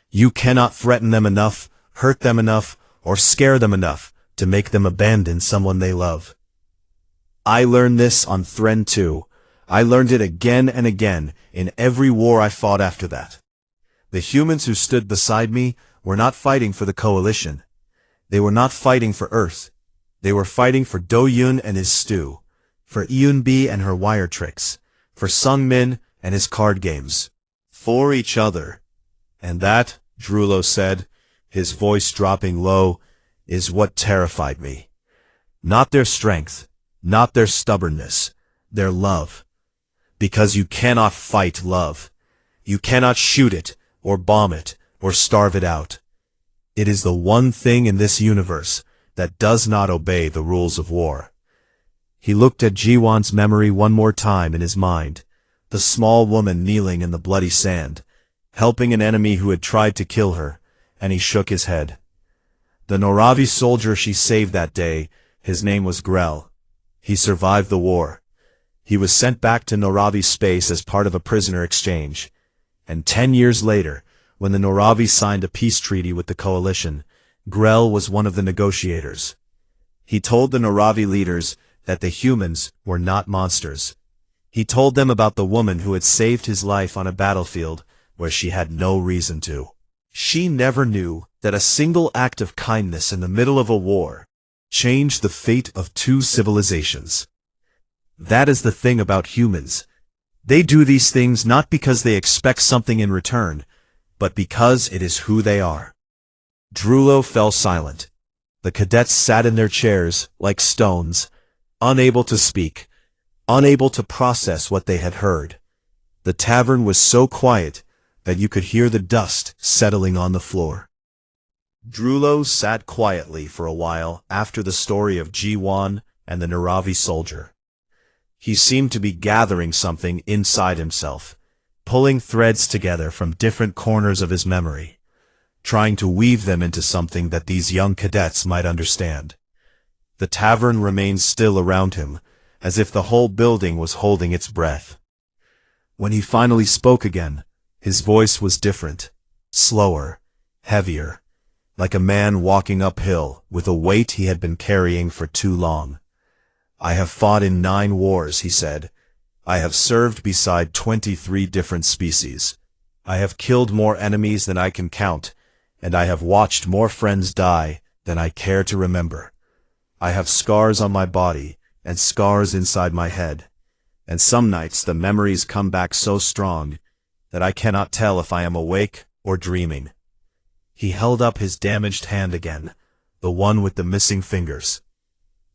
You cannot threaten them enough, hurt them enough, or scare them enough to make them abandon someone they love. I learned this on Thren 2. I learned it again and again in every war I fought after that. The humans who stood beside me were not fighting for the coalition. They were not fighting for Earth. They were fighting for Do-Yun and his stew, for Eun-bi and her wire tricks, for Sung-min and his card games. For each other. And that, Drulo said, his voice dropping low, is what terrified me. Not their strength, not their stubbornness, their love. Because you cannot fight love. You cannot shoot it, or bomb it, or starve it out. It is the one thing in this universe that does not obey the rules of war. He looked at Jiwan's memory one more time in his mind, the small woman kneeling in the bloody sand, helping an enemy who had tried to kill her, and he shook his head. The Noravi soldier she saved that day, his name was Grell. He survived the war. He was sent back to Noravi space as part of a prisoner exchange. And 10 years later, when the Noravi signed a peace treaty with the coalition, Grell was one of the negotiators. He told the Noravi leaders that the humans were not monsters. He told them about the woman who had saved his life on a battlefield where she had no reason to. She never knew that a single act of kindness in the middle of a war change the fate of two civilizations. That is the thing about humans. They do these things not because they expect something in return, but because it is who they are. Drullo fell silent. The cadets sat in their chairs, like stones, unable to speak, unable to process what they had heard. The tavern was so quiet that you could hear the dust settling on the floor. Drullo sat quietly for a while after the story of G1 and the Naravi soldier. He seemed to be gathering something inside himself, pulling threads together from different corners of his memory, trying to weave them into something that these young cadets might understand. The tavern remained still around him, as if the whole building was holding its breath. When he finally spoke again, his voice was different, slower, heavier, like a man walking uphill with a weight he had been carrying for too long. "I have fought in 9 wars," he said. "I have served beside 23 different species. I have killed more enemies than I can count, and I have watched more friends die than I care to remember. I have scars on my body and scars inside my head, and some nights the memories come back so strong that I cannot tell if I am awake or dreaming." He held up his damaged hand again, the one with the missing fingers.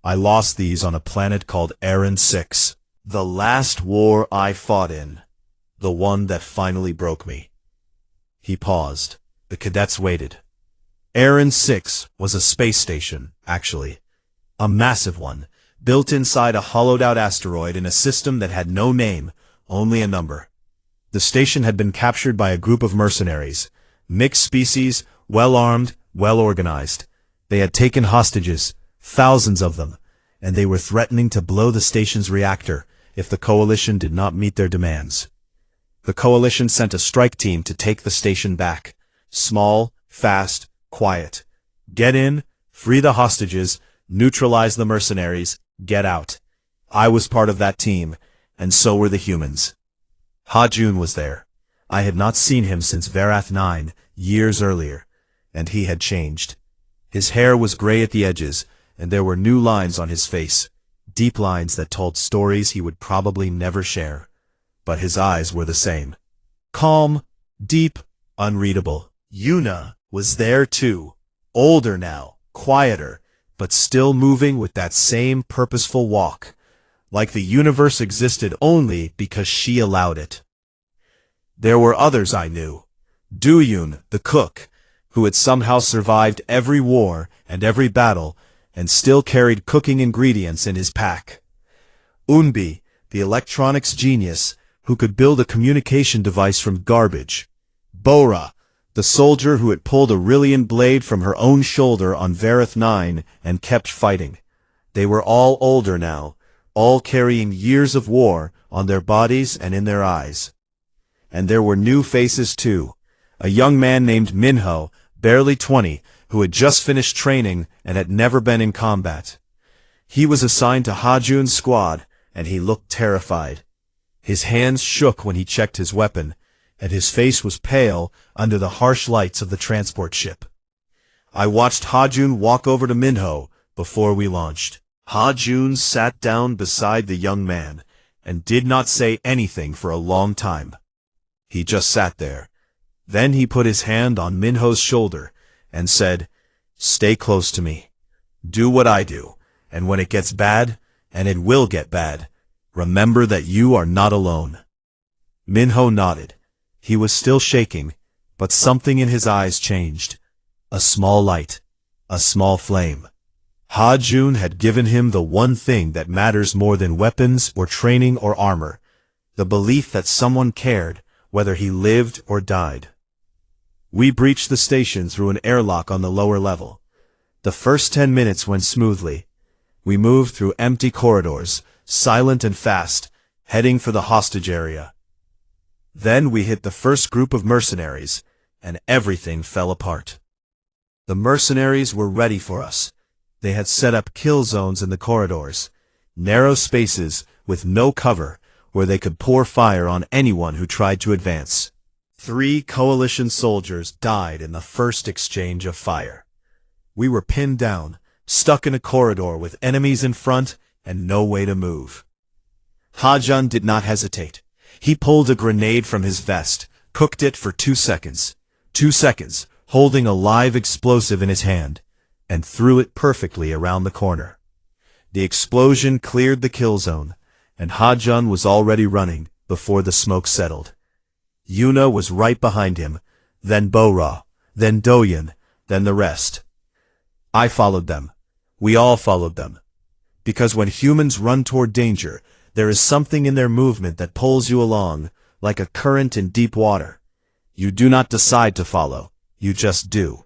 "I lost these on a planet called Aaron 6, the last war I fought in, the one that finally broke me." He paused. The cadets waited. Aaron 6 was a space station, actually. A massive one, built inside a hollowed-out asteroid in a system that had no name, only a number. The station had been captured by a group of mercenaries, mixed species, well-armed, well-organized. They had taken hostages, thousands of them, and they were threatening to blow the station's reactor if the Coalition did not meet their demands. The Coalition sent a strike team to take the station back. Small, fast, quiet. Get in, free the hostages, neutralize the mercenaries, get out. I was part of that team, and so were the humans. Ha-Jun was there. I had not seen him since Varath 9, years earlier, and he had changed. His hair was gray at the edges, and there were new lines on his face, deep lines that told stories he would probably never share. But his eyes were the same. Calm, deep, unreadable. Yuna was there too, older now, quieter, but still moving with that same purposeful walk, like the universe existed only because she allowed it. There were others I knew. Duyun, the cook, who had somehow survived every war and every battle, and still carried cooking ingredients in his pack. Unbi, the electronics genius, who could build a communication device from garbage. Bora, the soldier who had pulled a Rillian blade from her own shoulder on Varath 9 and kept fighting. They were all older now, all carrying years of war on their bodies and in their eyes. And there were new faces too. A young man named Minho, barely 20, who had just finished training and had never been in combat. He was assigned to Ha-Jun's squad, and he looked terrified. His hands shook when he checked his weapon, and his face was pale under the harsh lights of the transport ship. I watched Ha-Jun walk over to Minho before we launched. Ha-Jun sat down beside the young man and did not say anything for a long time. He just sat there. Then he put his hand on Minho's shoulder and said, "Stay close to me. Do what I do, and when it gets bad, and it will get bad, remember that you are not alone." Minho nodded. He was still shaking, but something in his eyes changed. A small light, a small flame. Ha-Jun had given him the one thing that matters more than weapons or training or armor, the belief that someone cared, whether he lived or died. We breached the station through an airlock on the lower level. The first 10 minutes went smoothly. We moved through empty corridors, silent and fast, heading for the hostage area. Then we hit the first group of mercenaries, and everything fell apart. The mercenaries were ready for us. They had set up kill zones in the corridors, narrow spaces with no cover where they could pour fire on anyone who tried to advance. 3 Coalition soldiers died in the first exchange of fire. We were pinned down, stuck in a corridor with enemies in front and no way to move. Ha-Jun did not hesitate. He pulled a grenade from his vest, cooked it for 2 seconds. 2 seconds, holding a live explosive in his hand, and threw it perfectly around the corner. The explosion cleared the kill zone, and Ha-Jun was already running before the smoke settled. Yuna was right behind him, then Bo-Ra, then Do-Yun, then the rest. I followed them. We all followed them. Because when humans run toward danger, there is something in their movement that pulls you along, like a current in deep water. You do not decide to follow, you just do.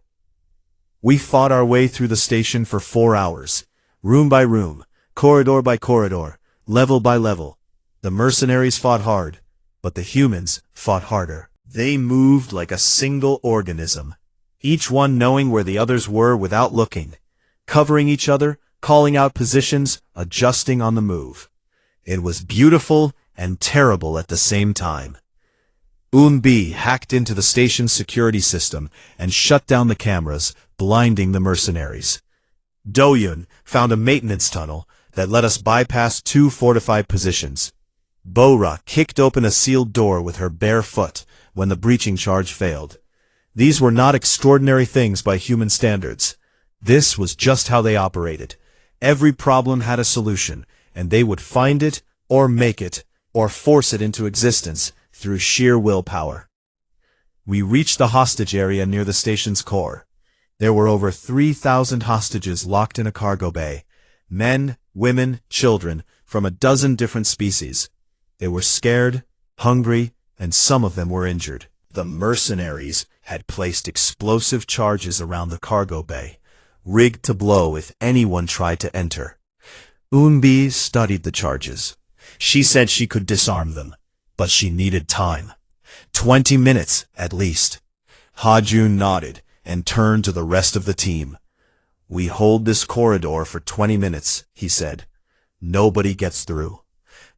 We fought our way through the station for 4 hours, room by room, corridor by corridor, level by level. The mercenaries fought hard, but the humans fought harder. They moved like a single organism, each one knowing where the others were without looking, covering each other, calling out positions, adjusting on the move. It was beautiful and terrible at the same time. Eun-bi hacked into the station's security system and shut down the cameras, blinding the mercenaries. Do-Yun found a maintenance tunnel that let us bypass 2 fortified positions. Bo-Ra kicked open a sealed door with her bare foot when the breaching charge failed. These were not extraordinary things by human standards. This was just how they operated. Every problem had a solution, and they would find it, or make it, or force it into existence through sheer willpower. We reached the hostage area near the station's core. There were over 3,000 hostages locked in a cargo bay. Men, women, children, from a dozen different species. They were scared, hungry, and some of them were injured. The mercenaries had placed explosive charges around the cargo bay, rigged to blow if anyone tried to enter. Eun-bi studied the charges. She said she could disarm them, but she needed time. 20 minutes, at least. Ha-Jun nodded and turned to the rest of the team. We hold this corridor for 20 minutes, he said. Nobody gets through.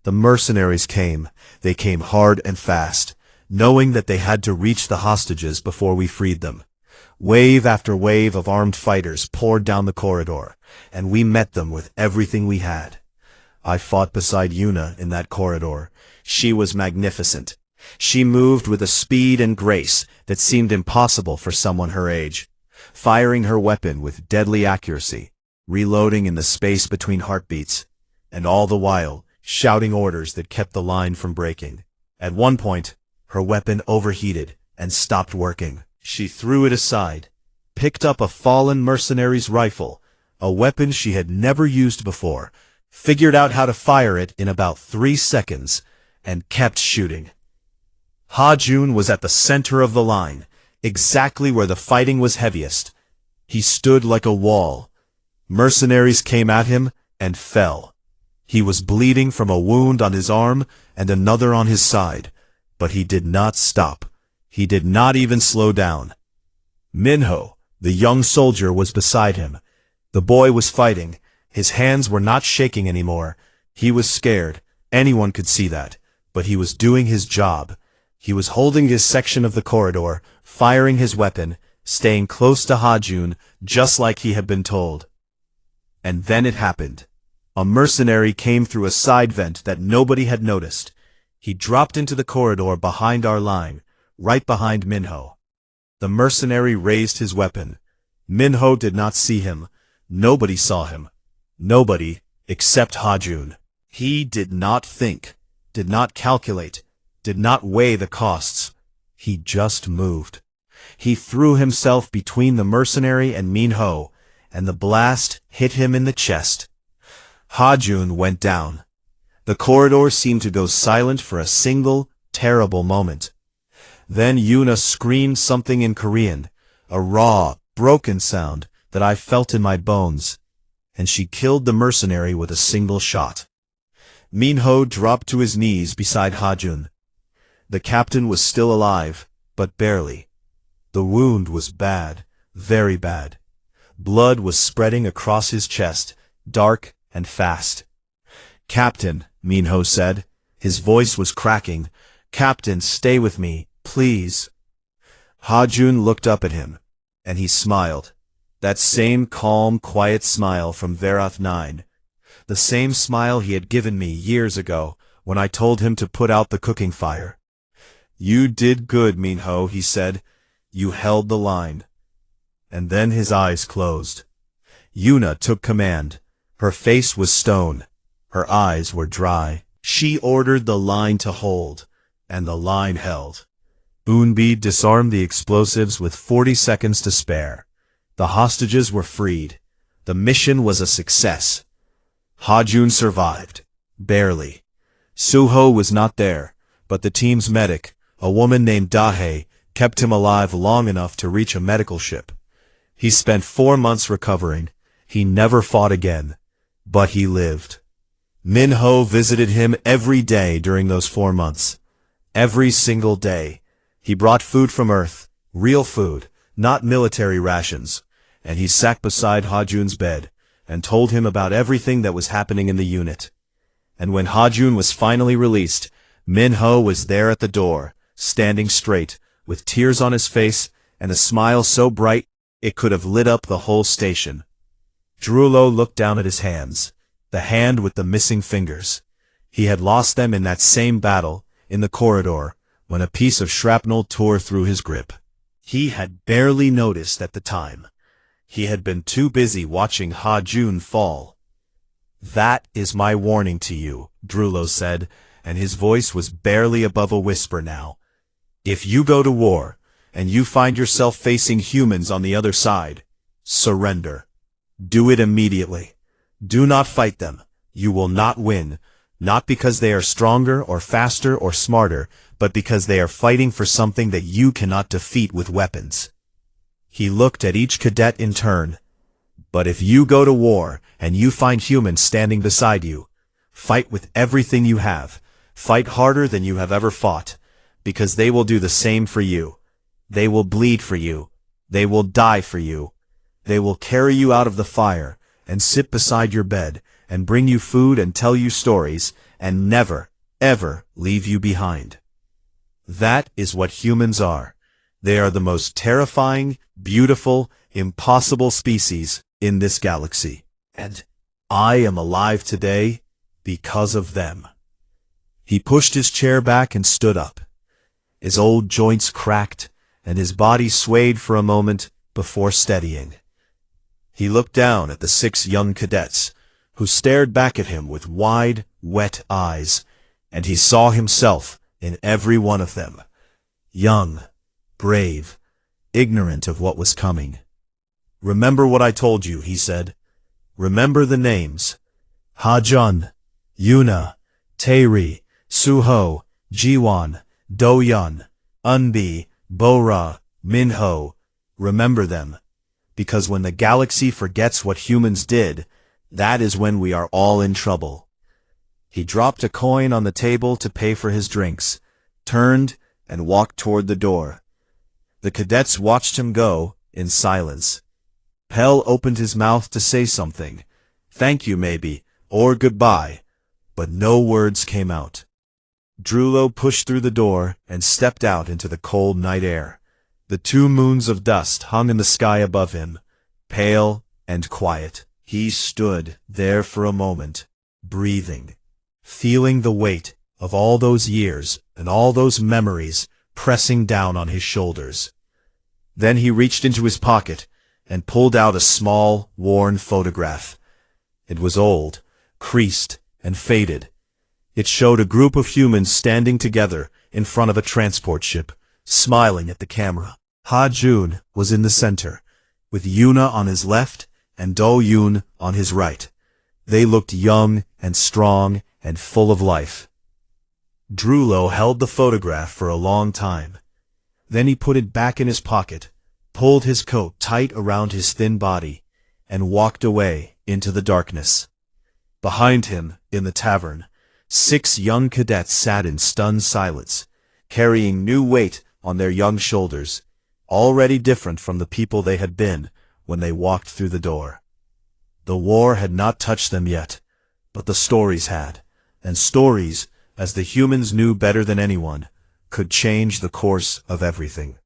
The mercenaries came. They came hard and fast, knowing that they had to reach the hostages before we freed them. Wave after wave of armed fighters poured down the corridor, and we met them with everything we had. I fought beside Yuna in that corridor. She was magnificent. She moved with a speed and grace that seemed impossible for someone her age, firing her weapon with deadly accuracy, reloading in the space between heartbeats, and all the while shouting orders that kept the line from breaking. At one point, her weapon overheated and stopped working. She threw it aside, picked up a fallen mercenary's rifle, a weapon she had never used before, figured out how to fire it in about 3 seconds, and kept shooting. Ha-Jun was at the center of the line, exactly where the fighting was heaviest. He stood like a wall. Mercenaries came at him and fell. He was bleeding from a wound on his arm and another on his side, but he did not stop. He did not even slow down. Minho, the young soldier, was beside him. The boy was fighting. His hands were not shaking anymore. He was scared. Anyone could see that. But he was doing his job. He was holding his section of the corridor, firing his weapon, staying close to Ha-Jun, just like he had been told. And then it happened. A mercenary came through a side vent that nobody had noticed. He dropped into the corridor behind our line, right behind Minho. The mercenary raised his weapon. Minho did not see him. Nobody saw him. Nobody except Ha-Jun. He did not think, did not calculate, did not weigh the costs. He just moved. He threw himself between the mercenary and Minho, and the blast hit him in the chest. Ha-Jun went down. The corridor seemed to go silent for a single, terrible moment. Then Yuna screamed something in Korean, a raw, broken sound that I felt in my bones, and she killed the mercenary with a single shot. Minho dropped to his knees beside Ha-Jun. The captain was still alive, but barely. The wound was bad, very bad. Blood was spreading across his chest, dark and fast. "Captain," Minho said. His voice was cracking. "Captain, stay with me, please." Ha-Jun looked up at him, and he smiled. That same calm, quiet smile from Verath 9. The same smile he had given me years ago when I told him to put out the cooking fire. "You did good, Minho," he said. "You held the line." And then his eyes closed. Yuna took command. Her face was stone. Her eyes were dry. She ordered the line to hold, and the line held. Unbi disarmed the explosives with 40 seconds to spare. The hostages were freed. The mission was a success. Hajun survived. Barely. Suho was not there, but the team's medic, a woman named Dahe, kept him alive long enough to reach a medical ship. He spent 4 months recovering. He never fought again. But he lived. Minho visited him every day during those 4 months. Every single day. He brought food from Earth, real food, not military rations, and he sat beside Hajun's bed and told him about everything that was happening in the unit. And when Hajun was finally released, Minho was there at the door, standing straight, with tears on his face and a smile so bright it could have lit up the whole station. Drulo looked down at his hands, the hand with the missing fingers. He had lost them in that same battle, in the corridor, when a piece of shrapnel tore through his grip. He had barely noticed at the time. He had been too busy watching Ha-Jun fall. "That is my warning to you," Drulo said, and his voice was barely above a whisper now. "If you go to war, and you find yourself facing humans on the other side, surrender. Do it immediately. Do not fight them. You will not win, not because they are stronger or faster or smarter, but because they are fighting for something that you cannot defeat with weapons." He looked at each cadet in turn. "But if you go to war, and you find humans standing beside you, fight with everything you have. Fight harder than you have ever fought, because they will do the same for you. They will bleed for you. They will die for you. They will carry you out of the fire, and sit beside your bed, and bring you food and tell you stories, and never, ever leave you behind. That is what humans are. They are the most terrifying, beautiful, impossible species in this galaxy. And I am alive today because of them." He pushed his chair back and stood up. His old joints cracked, and his body swayed for a moment before steadying. He looked down at the 6 young cadets, who stared back at him with wide, wet eyes, and he saw himself in every one of them. Young, brave, ignorant of what was coming. "Remember what I told you," he said. "Remember the names. Ha-Jun, Yuna, Tairi, Suho, Jiwan, Do-Yun, Unbi, Bo-Ra, Minho. Remember them. Because when the galaxy forgets what humans did, that is when we are all in trouble." He dropped a coin on the table to pay for his drinks, turned, and walked toward the door. The cadets watched him go, in silence. Pell opened his mouth to say something. Thank you, maybe, or goodbye, but no words came out. Drulo pushed through the door and stepped out into the cold night air. The 2 moons of dust hung in the sky above him, pale and quiet. He stood there for a moment, breathing, feeling the weight of all those years and all those memories pressing down on his shoulders. Then he reached into his pocket and pulled out a small, worn photograph. It was old, creased, and faded. It showed a group of humans standing together in front of a transport ship, smiling at the camera. Ha-Jun was in the center, with Yuna on his left and Do-Yun on his right. They looked young and strong and full of life. Drulo held the photograph for a long time. Then he put it back in his pocket, pulled his coat tight around his thin body, and walked away into the darkness. Behind him, in the tavern, 6 young cadets sat in stunned silence, carrying new weight on their young shoulders, already different from the people they had been when they walked through the door. The war had not touched them yet, but the stories had, and stories, as the humans knew better than anyone, could change the course of everything.